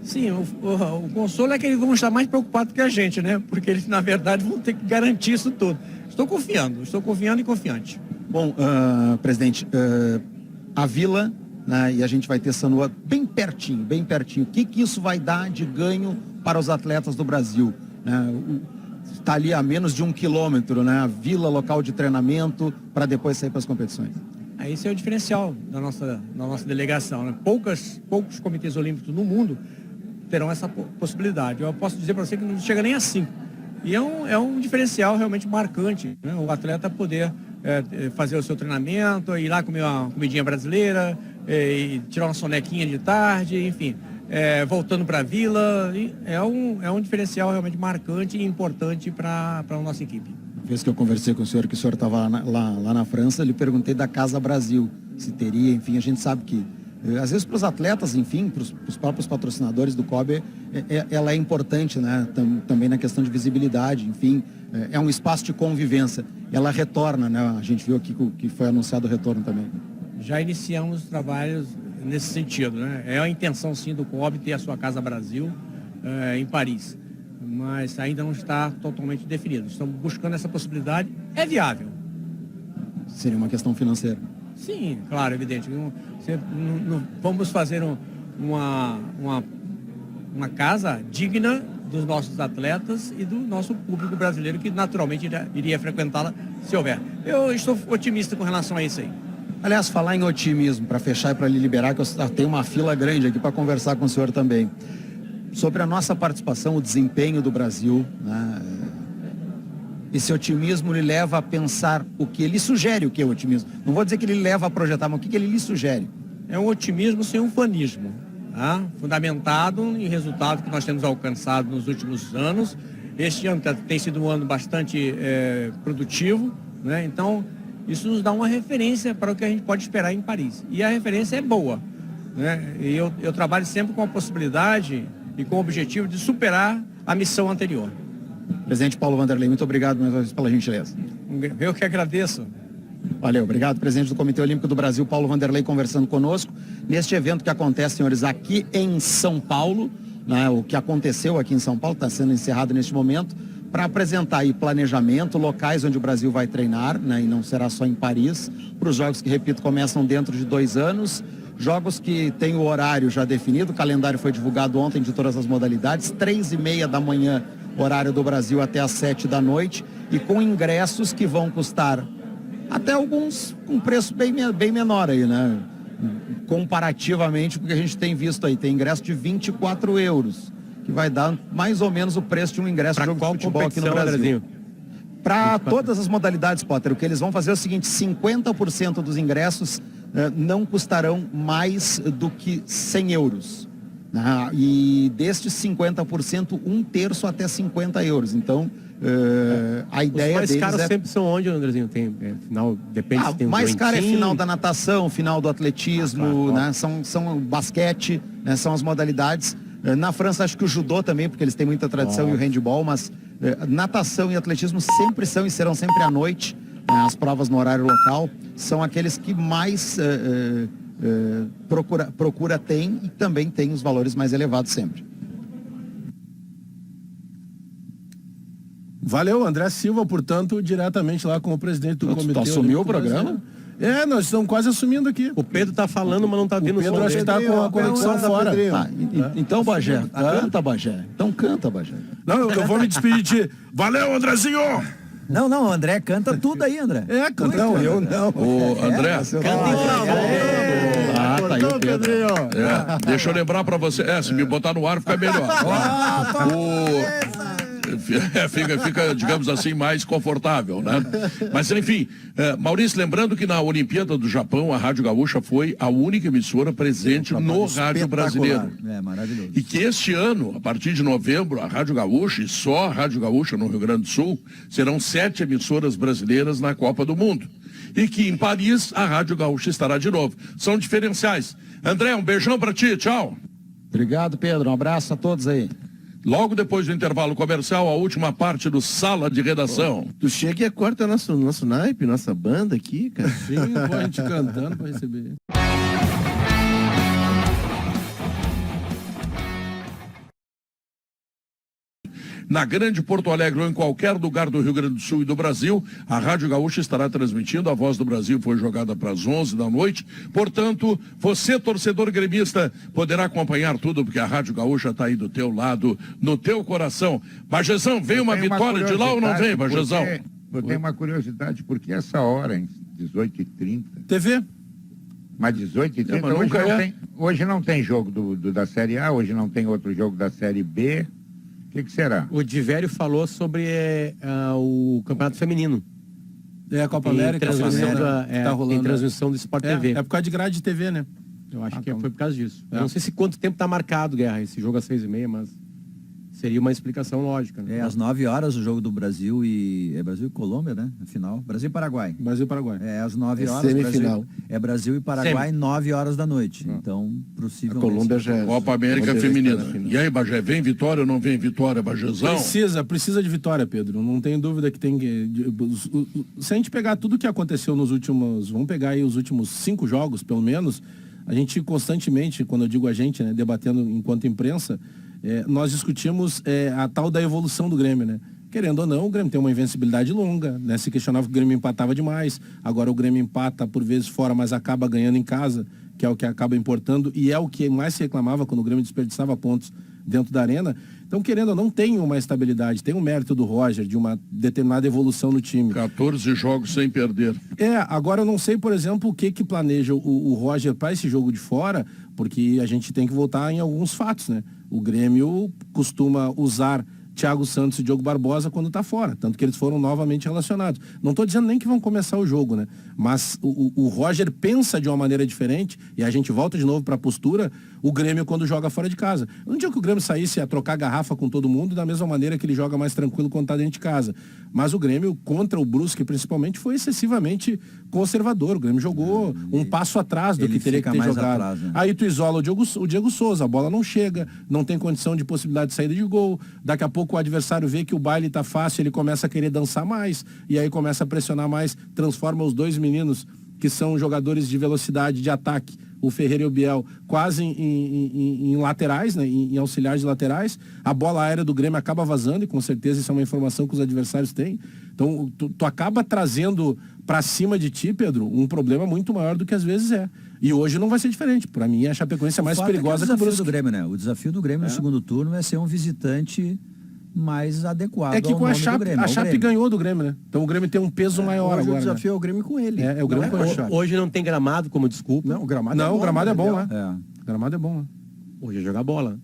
Sim, o consolo é que eles vão estar mais preocupados que a gente, né? Porque eles, na verdade, vão ter que garantir isso tudo. Estou confiando e confiante.
Bom, presidente, a Vila, né, e a gente vai ter Saint-Ouen bem pertinho, bem pertinho. O que isso vai dar de ganho para os atletas do Brasil? Está ali a menos de 1 quilômetro, né? A vila, local de treinamento, para depois sair para as competições.
Esse é o diferencial da nossa delegação, né? Poucos comitês olímpicos no mundo terão essa possibilidade. Eu posso dizer para você que não chega nem a 5. E é um diferencial realmente marcante, né? O atleta poder fazer o seu treinamento, ir lá comer uma comidinha brasileira, e tirar uma sonequinha de tarde, enfim. Voltando para a Vila, é um diferencial realmente marcante e importante para a nossa equipe.
A vez que eu conversei com o senhor, que o senhor estava lá na França, lhe perguntei da Casa Brasil, se teria, enfim, a gente sabe que, às vezes para os atletas, enfim, para os próprios patrocinadores do COB, ela é importante, né? Também na questão de visibilidade, enfim, é um espaço de convivência. Ela retorna, né? A gente viu aqui que foi anunciado o retorno também.
Já iniciamos trabalhos nesse sentido, né? É a intenção, sim, do COB ter a sua Casa Brasil em Paris, mas ainda não está totalmente definido. Estamos buscando essa possibilidade. É viável.
Seria uma questão financeira?
Sim, claro, evidente. Vamos fazer uma casa digna dos nossos atletas e do nosso público brasileiro, que naturalmente iria frequentá-la se houver. Eu estou otimista com relação a isso aí.
Aliás, falar em otimismo, para fechar e para lhe liberar, que eu tenho uma fila grande aqui para conversar com o senhor também. Sobre a nossa participação, o desempenho do Brasil, né? Esse otimismo lhe leva a pensar o que ele sugere, o que é o otimismo. Não vou dizer que ele leva a projetar, mas o que ele lhe sugere?
É um otimismo sem um fanismo, tá? Fundamentado em resultados que nós temos alcançado nos últimos anos Este ano tem sido um ano bastante produtivo, né? Então, isso nos dá uma referência para o que a gente pode esperar em Paris. E a referência é boa, né? E eu trabalho sempre com a possibilidade e com o objetivo de superar a missão anterior.
Presidente Paulo Vanderlei, muito obrigado mais uma vez pela gentileza.
Eu que agradeço.
Valeu, obrigado, presidente do Comitê Olímpico do Brasil, Paulo Vanderlei, conversando conosco neste evento que acontece, senhores, aqui em São Paulo, né, o que aconteceu aqui em São Paulo, está sendo encerrado neste momento, para apresentar aí planejamento, locais onde o Brasil vai treinar, né, e não será só em Paris, para os jogos que, repito, começam dentro de 2 anos, jogos que têm o horário já definido, o calendário foi divulgado ontem de todas as modalidades, 3h30 da manhã, horário do Brasil, até às 7 da noite, e com ingressos que vão custar até alguns com um preço bem menor aí, né? Comparativamente com o que a gente tem visto aí. Tem ingresso de 24 euros, que vai dar mais ou menos o preço de um ingresso de jogo de futebol aqui no Brasil. Para todas as modalidades, Potter, o que eles vão fazer é o seguinte, 50% dos ingressos não custarão mais do que 100 euros. E destes 50%, 1/3 até 50 euros. Então, a ideia deles
mais caros sempre são onde, Andrezinho? Tem final, depende se tem um
mais caro é
doentinho.
final da natação, final do atletismo, né? São basquete, né? São as modalidades. Na França acho que o judô também, porque eles têm muita tradição, e o handball, mas natação e atletismo sempre são e serão sempre à noite, né? As provas no horário local são aqueles que mais procura tem, e também tem os valores mais elevados sempre.
Valeu, André Silva, portanto, diretamente lá com o presidente do Comitê.
Tu assumiu o
Olímpico
programa?
Brasileiro. Nós estamos quase assumindo aqui.
O Pedro tá falando, mas não tá vindo
O Pedro
som
acho que
dele.
tá com a conexão fora.
Então, Bagé, canta, Bagé. Então canta, Bagé.
Não, eu vou me despedir de... Valeu, Andrezinho!
Não, o André canta tudo aí, André.
Canta.
Não, eu não.
Ô, André,
Tá aí o Pedro.
deixa eu lembrar pra você. Se me botar no ar fica melhor. Fica, digamos assim, mais confortável, né? Mas, enfim, Maurício, lembrando que na Olimpíada do Japão, a Rádio Gaúcha foi a única emissora presente no rádio brasileiro.
É maravilhoso.
E que este ano, a partir de novembro, a Rádio Gaúcha, e só a Rádio Gaúcha no Rio Grande do Sul, serão 7 emissoras brasileiras na Copa do Mundo. E que em Paris, a Rádio Gaúcha estará de novo. São diferenciais. André, um beijão pra ti, tchau.
Obrigado, Pedro. Um abraço a todos aí.
Logo depois do intervalo comercial, a última parte do Sala de Redação.
Tu chega e corta nosso naipe, nossa banda aqui, cara.
Sim, pô, a gente cantando pra receber.
Na Grande Porto Alegre ou em qualquer lugar do Rio Grande do Sul e do Brasil, a Rádio Gaúcha estará transmitindo. A Voz do Brasil foi jogada para as 11 da noite. Portanto, você, torcedor gremista, poderá acompanhar tudo, porque a Rádio Gaúcha está aí do teu lado, no teu coração. Bajezão, vem uma vitória de lá ou não vem, Bajezão?
Eu tenho uma curiosidade, porque essa hora, em 18h30...
TV?
Mas 18h30,
mas
hoje,
nunca
hoje não tem jogo da Série A, hoje não tem outro jogo da Série B. O que será?
O Divério falou sobre o Campeonato Feminino.
A Copa
Tem
América.
transmissão,
tá rolando.
tem transmissão do Sport TV.
É por causa de grade de TV, né?
Eu acho que
então.
foi por causa disso. Eu não sei se quanto tempo tá marcado, Guerra, esse jogo às 6h30, mas seria uma explicação lógica, né?
Às 9 horas o jogo do Brasil e Brasil e Colômbia, né? Afinal, Brasil e Paraguai.
Brasil e Paraguai.
Às 9 horas.
semifinal.
Brasil e Paraguai, 9 horas da noite. Então,
A
possivelmente.
Colômbia já é.
Copa América Feminina. E aí, Bagé, vem vitória ou não vem vitória, Bajezão?
Precisa de vitória, Pedro. Não tem dúvida que tem que... Se a gente pegar tudo que aconteceu nos últimos... Vamos pegar aí os últimos 5 jogos, pelo menos. A gente constantemente, quando eu digo a gente, né, debatendo enquanto imprensa, nós discutimos a tal da evolução do Grêmio, né? Querendo ou não, o Grêmio tem uma invencibilidade longa, né? Se questionava que o Grêmio empatava demais, agora o Grêmio empata por vezes fora, mas acaba ganhando em casa, que é o que acaba importando, e é o que mais se reclamava quando o Grêmio desperdiçava pontos dentro da arena. Então, querendo ou não, tem uma estabilidade, tem um mérito do Roger, de uma determinada evolução no time.
14 jogos sem perder.
Agora eu não sei, por exemplo, o que planeja o Roger para esse jogo de fora, porque a gente tem que voltar em alguns fatos, né? O Grêmio costuma usar Thiago Santos e Diogo Barbosa quando tá fora, tanto que eles foram novamente relacionados. Não tô dizendo nem que vão começar o jogo, né? Mas o Roger pensa de uma maneira diferente, e a gente volta de novo para a postura, o Grêmio quando joga fora de casa. Um dia que o Grêmio saísse a trocar garrafa com todo mundo, da mesma maneira que ele joga mais tranquilo quando tá dentro de casa. Mas o Grêmio, contra o Brusque principalmente, foi excessivamente conservador. O Grêmio jogou um passo atrás do
ele
que teria que
fica
ter
mais
jogado.
atrás, né?
Aí tu isola o Diego Souza, a bola não chega, não tem condição de possibilidade de saída de gol. Daqui a pouco o adversário vê que o baile tá fácil, ele começa a querer dançar mais, e aí começa a pressionar mais, transforma os dois meninos que são jogadores de velocidade, de ataque, o Ferreira e o Biel, quase em laterais, né, em auxiliares de laterais. A bola aérea do Grêmio acaba vazando, e com certeza isso é uma informação que os adversários têm. Então, tu acaba trazendo para cima de ti, Pedro, um problema muito maior do que às vezes é. E hoje não vai ser diferente. Para mim, a Chapecoense é mais perigosa que o
desafio
Brusque.
do Grêmio, né? O desafio do Grêmio no segundo turno é ser um visitante mais adequado
É que
ao
com a
nome do
Chape,
Grêmio,
a
ao
Chape
Grêmio.
ganhou do Grêmio, né? Então o Grêmio tem um peso maior
Hoje
agora.
o desafio é o Grêmio com ele.
É o Grêmio com a
Ho-
Chape.
Hoje não tem gramado como desculpa.
Não, o gramado
Não, o gramado é bom lá.
É.
O gramado é bom lá.
Hoje é jogar bola.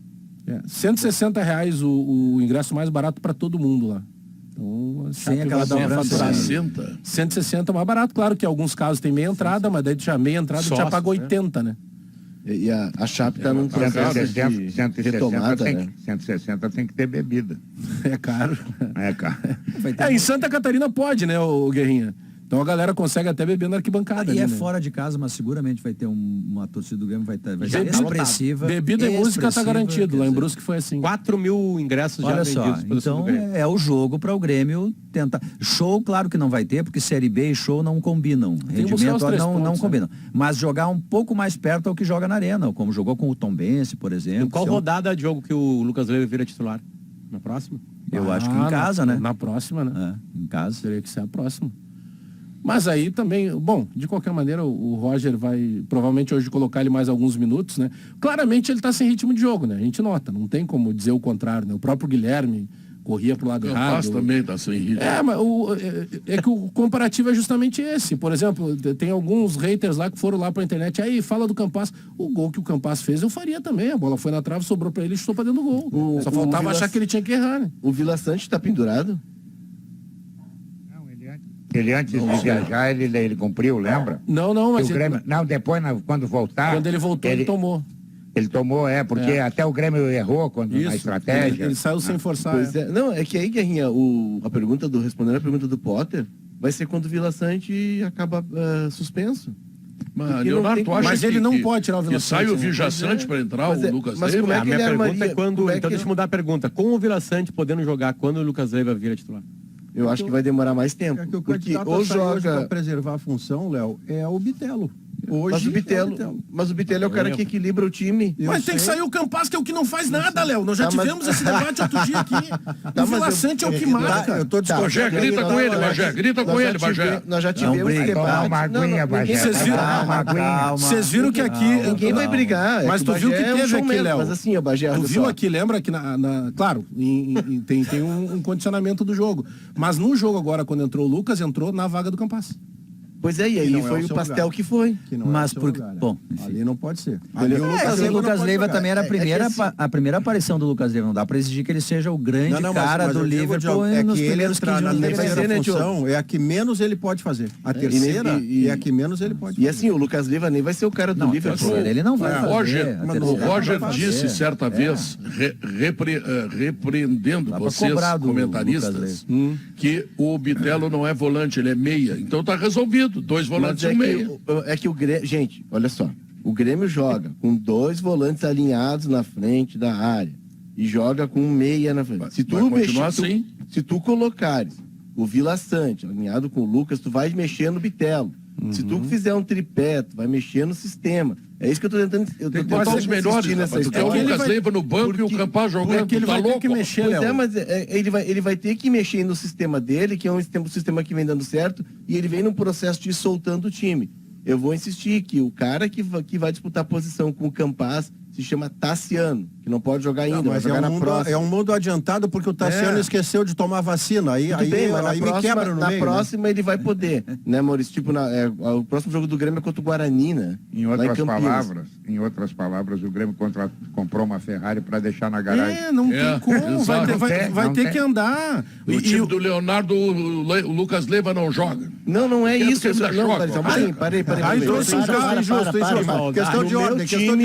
É. R$160 o ingresso mais barato para todo mundo lá. Então, a
Sem
Chape
aquela
vai dar uma
dobrança.
faturada.
60.
160 é mais barato, claro que em alguns casos tem meia entrada, mas daí tu já meia entrada tu já
Sócio,
paga
né?
80, né?
E a Chape está num processo
160,
de
160
retomada,
tem,
né?
160 tem que ter bebida.
É caro.
É, cara.
Em Santa Catarina pode, né, o Guerrinha? Então a galera consegue até beber na arquibancada.
E
ali,
é
né?
fora de casa, mas seguramente vai ter uma torcida do Grêmio, vai ser
Bebida-
expressiva.
Bebida e música tá
expressiva,
garantido.
quer
Lá em
dizer,
Brusque foi assim.
4 mil ingressos já
Olha só,
vendidos pelo
então
Grêmio.
é o jogo para o Grêmio tentar. Show, claro que não vai ter, porque Série B e show não combinam.
que buscar os
Rendimento
3
não
pontos,
combinam. Mas jogar um pouco mais perto ao que joga na arena, como jogou com o Tombense, por exemplo.
Em qual
Isso é
rodada de jogo que o Lucas Leiva vira titular? Na próxima?
Eu acho que em casa,
na,
né?
Na próxima, né?
É, em casa.
Teria que ser a próxima. Mas aí também, bom, de qualquer maneira, o Roger vai provavelmente hoje colocar ele mais alguns minutos, né? Claramente ele tá sem ritmo de jogo, né? A gente nota, não tem como dizer o contrário, né? O próprio Guilherme corria pro lado
Campas
errado.
também está sem ritmo.
Mas é que o comparativo é justamente esse. Por exemplo, tem alguns haters lá que foram lá pra internet, aí fala do Campas. O gol que o Campas fez eu faria também. A bola foi na trave, sobrou pra ele e chutou pra dentro do gol. Só faltava
Vila-
achar que ele tinha que errar, né?
O Vila Sante está pendurado?
Ele antes de viajar, ele cumpriu, lembra?
Não, mas
E o Grêmio, não, depois, quando voltar...
quando ele voltou, ele tomou.
Ele tomou, porque até o Grêmio errou na
Isso,
estratégia.
ele saiu sem forçar.
Pois é. Não, é que aí, Guerrinha, respondendo a pergunta do Potter, vai ser quando o Vila Sante acaba suspenso.
Mas,
Porque
Leonardo,
não tem
tu
como-
acha
Mas ele
que-
não pode tirar o Vila
que sai
Sante,
o
né?
Vija
Pois é.
Sante para entrar
Mas
o
é-
Lucas
mas
Leiva?
como é
A
que
minha
ele
pergunta
armaria-
é quando.
como é
Então
que-
deixa eu mudar a pergunta. Com o Vila Sante podendo jogar, quando o Lucas Leiva vira titular?
Eu acho que vai demorar mais tempo.
É que o
Porque
candidato
ou
a sair hoje
joga...
para preservar a função, Léo, é o Bitelo. Hoje
Mas o
é
Bitelo, é o cara que equilibra o time.
Eu
Mas tem que
sei.
sair o Campas, que é o que não faz nada, Léo. Nós já
Tá, mas-
tivemos esse debate outro dia aqui. O
mas
Vila
eu-
Sante é o que
Tá,
marca.
eu tô discordando.
Bagé, grita com ele, Bagé, grita com ele, Bagé.
Nós já tivemos
briga.
debate.
Toma uma aguinha, Bagé.
Vocês viram?
Toma uma aguinha.
Vocês viram que aqui...
Ninguém vai brigar.
Mas tu viu que
Bagé é um
teve aqui,
showman,
Léo.
Mas assim, o Bagé...
Tu
olha
viu
só.
aqui, lembra que claro, tem um condicionamento do jogo. Mas no jogo agora, quando entrou o Lucas, entrou na vaga do Campas.
Pois é, e
Que
aí
não é
foi
o
o
seu
pastel
lugar.
que foi.
Que não
Mas
é o seu
porque-
lugar, né?
bom, enfim.
Ali não pode ser. Ali o
O
Lucas Leiva não
Lucas
pode
Leiva
jogar.
também era
É
a primeira aparição do Lucas Leiva. Não dá para exigir que ele seja o grande cara do
eu digo,
Liverpool
Diogo, é
nos
que ele
primeiros 15
entrar na
minutos da
terceira
ser, né, Diogo?
função é a que menos ele pode fazer. A terceira é a que menos ele pode
E
fazer.
assim, o Lucas Leiva nem vai ser o cara do
Não, a
Liverpool.
terceira ele não vai fazer.
Roger,
a
o
terceira
Roger
não vai
disse
fazer.
certa vez, repreendendo
Dá pra
vocês,
cobrar do
comentaristas,
Lucas
que o Bitelo não é volante, ele é meia. Então tá resolvido, 2 volantes e
Mas
um meia.
é que o Grêmio... Gente, olha só. O Grêmio joga com 2 volantes alinhados na frente da área. E joga com um meia na frente. Se tu
vai continuar assim?
Se tu colocares o Vila Sante alinhado com o Lucas, tu vai mexer no Bitelo. Se tu fizer um tripé, tu vai mexer no sistema. É isso que eu tô tentando... Eu tô
Tem que botar
tentando
os melhores,
insistir
rapaz. Tu quer o
história.
Lucas
Ele vai-
Leiva no banco e o
porque-
Campas jogando,
porque ele
tu tá
vai ter
louco?
que mexer,
Pois é,
Léo.
mas ele vai ter que mexer no sistema dele, que é um sistema que vem dando certo, e ele vem num processo de ir soltando o time. Eu vou insistir que o cara que vai disputar a posição com o Campas, se chama Tassiano, que não pode jogar ainda, vai
Mas
jogar na próxima.
é um mundo adiantado porque o Tassiano esqueceu de tomar vacina. Aí me quebra no
na
meio,
próxima ele vai poder, né, Maurício? Tipo, o próximo jogo do Grêmio é contra o Guarani, né?
Em
Lá
outras palavras, o Grêmio comprou uma Ferrari para deixar na garagem.
Não tem como, vai ter que andar.
O time do Leonardo, o Lucas Leiva não joga.
Não é
Quero
isso.
que ele
Não,
joga.
parei.
Aí trouxe um cara injusto. Questão de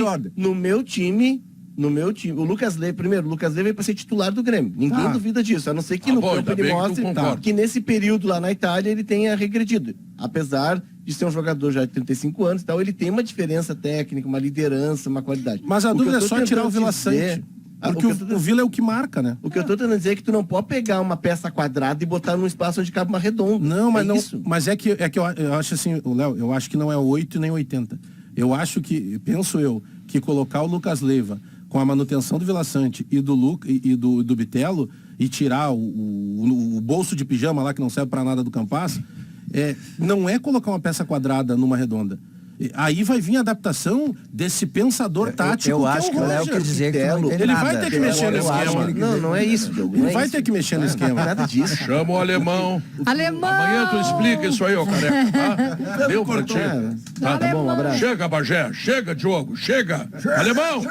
ordem.
No meu time, o Lucas Leiva, o Lucas Leiva veio para ser titular do Grêmio. Ninguém duvida disso, a não ser que no campo ele mostre que nesse período lá na Itália ele tenha regredido. Apesar de ser um jogador já de 35 anos e tal, ele tem uma diferença técnica, uma liderança, uma qualidade.
Mas a dúvida é só tirar o Vila Sante. Porque o Vila é o que marca, né?
O que eu tô tentando dizer é que tu não pode pegar uma peça quadrada e botar num espaço onde cabe uma redonda.
Não, mas
isso.
Mas é que eu acho assim, Léo, eu acho que não é 8 nem 80. Eu acho que, penso eu, que colocar o Lucas Leiva com a manutenção do Vila Sante e do Bitelo e tirar o bolso de pijama lá que não serve para nada do Campas, não é colocar uma peça quadrada numa redonda. Aí vai vir a adaptação desse pensador tático.
Eu acho que o Léo quer dizer que
ele vai ter que mexer no esquema.
Não é isso, Diogo.
Ele vai ter que mexer no esquema.
Nada disso.
Chama o alemão.
Alemão!
Amanhã tu explica isso aí, ô careca, tá? Deu pra ti.
Tá bom, um abraço.
Chega, Bagé. Chega, Diogo. Chega. Alemão!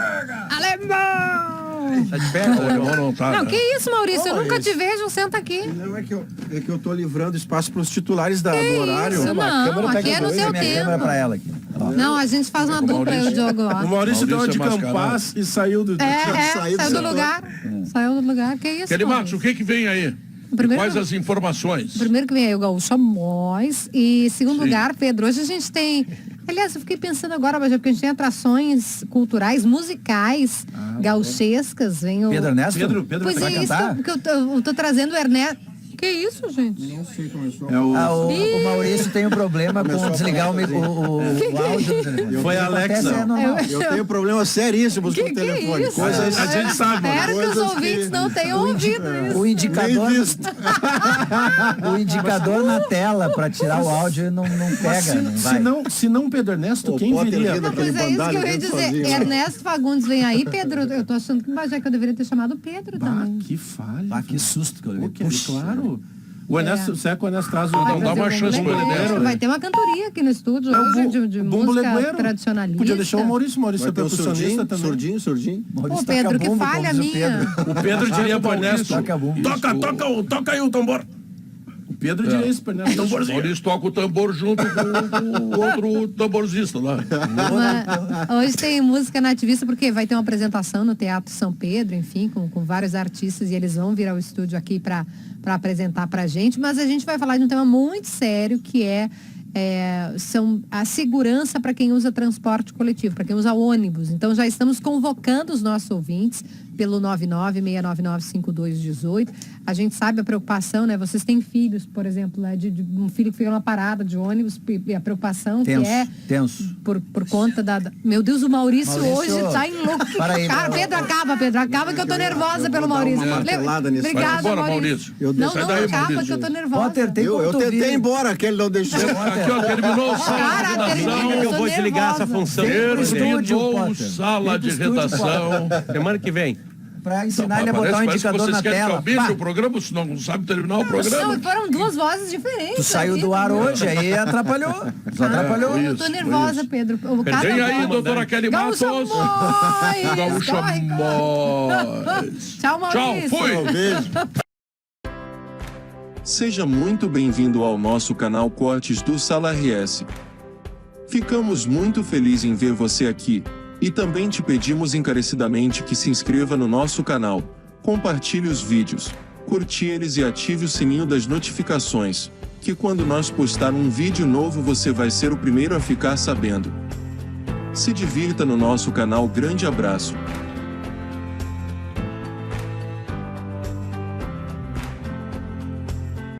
Alemão!
Tá de pé? O alemão
não tá. Não, que isso, Maurício? Eu nunca te vejo, senta aqui.
Não, é que eu tô livrando espaço para os titulares do horário.
Isso, não, aqui é no seu tempo.
Pra ela aqui.
Não, a gente faz uma dupla, eu e o Diogo lá.
O Maurício deu uma de Campas e saiu do...
Saiu do lugar. Saiu do lugar, que isso,
Kelly Matos, o que vem aí? Quais as informações?
Primeiro que vem aí o Gaúcho Amós. E segundo lugar, Pedro, hoje a gente tem... Aliás, eu fiquei pensando agora, porque a gente tem atrações culturais, musicais, gauchescas. Vem o...
Pedro Ernesto?
Pedro pois é isso que eu tô trazendo o Ernesto. Que isso, gente?
Não sei como é só.
O Maurício tem um problema com desligar o áudio.
Foi a Alexa.
Eu tenho problemas seríssimos com o telefone.
A gente sabe, mano.
Espero que os ouvintes não tenham ouvido isso.
O indicador na tela para tirar o áudio não pega.
Se não Pedro Ernesto, quem viria?
Não, pois é isso que eu ia dizer. Ernesto Fagundes vem aí, Pedro. Eu tô achando que eu deveria ter chamado Pedro também.
Que falha.
Que susto que eu levei.
Claro. O Ernesto, será que o Ernesto traz
Não dá uma chance pro Ernesto.
Vai ter uma cantoria aqui no estúdio de música tradicionalista.
Podia deixar o Maurício é percussionista também.
Surdinho.
Ô, Pedro, que falha minha.
O Pedro diria pro Ernesto, toca aí o tambor. O Pedro diria isso pro Ernesto.
O Maurício toca o tambor junto com o outro tamborzista lá.
Hoje tem música nativista, porque vai ter uma apresentação no Teatro São Pedro, enfim, com vários artistas, e eles vão vir ao estúdio aqui para apresentar pra gente, mas a gente vai falar de um tema muito sério, que são a segurança para quem usa transporte coletivo, para quem usa ônibus. Então já estamos convocando os nossos ouvintes pelo 996995218. A gente sabe a preocupação, né? Vocês têm filhos, por exemplo, né? de um filho que fica numa parada de ônibus, e a preocupação
tenso.
Por conta da... Meu Deus, o Maurício hoje tá enlouquecido. Cara, Pedro, acaba que eu tô nervosa pelo Maurício. Obrigada, Maurício. Não, acaba que eu tô nervosa.
Eu tentei ir embora, que ele não deixou.
Aqui, ó, terminou sala de redação.
Eu vou desligar essa função.
Terminou sala de redação.
Semana que vem.
Pra ensinar ele a botar um indicador na tela.
O programa, se não sabe terminar o programa.
Não, foram duas vozes diferentes.
Tu saiu do ar hoje, aí atrapalhou.
Eu tô nervosa, Pedro.
Vem aí, doutora Kelly Matos. Gaúcho Amós.
Tchau, Maurício.
Tchau, fui.
Seja muito bem-vindo ao nosso canal Cortes do Sala RS. Ficamos muito felizes em ver você aqui. E também te pedimos encarecidamente que se inscreva no nosso canal, compartilhe os vídeos, curte eles e ative o sininho das notificações, que quando nós postar um vídeo novo você vai ser o primeiro a ficar sabendo. Se divirta no nosso canal. Grande abraço.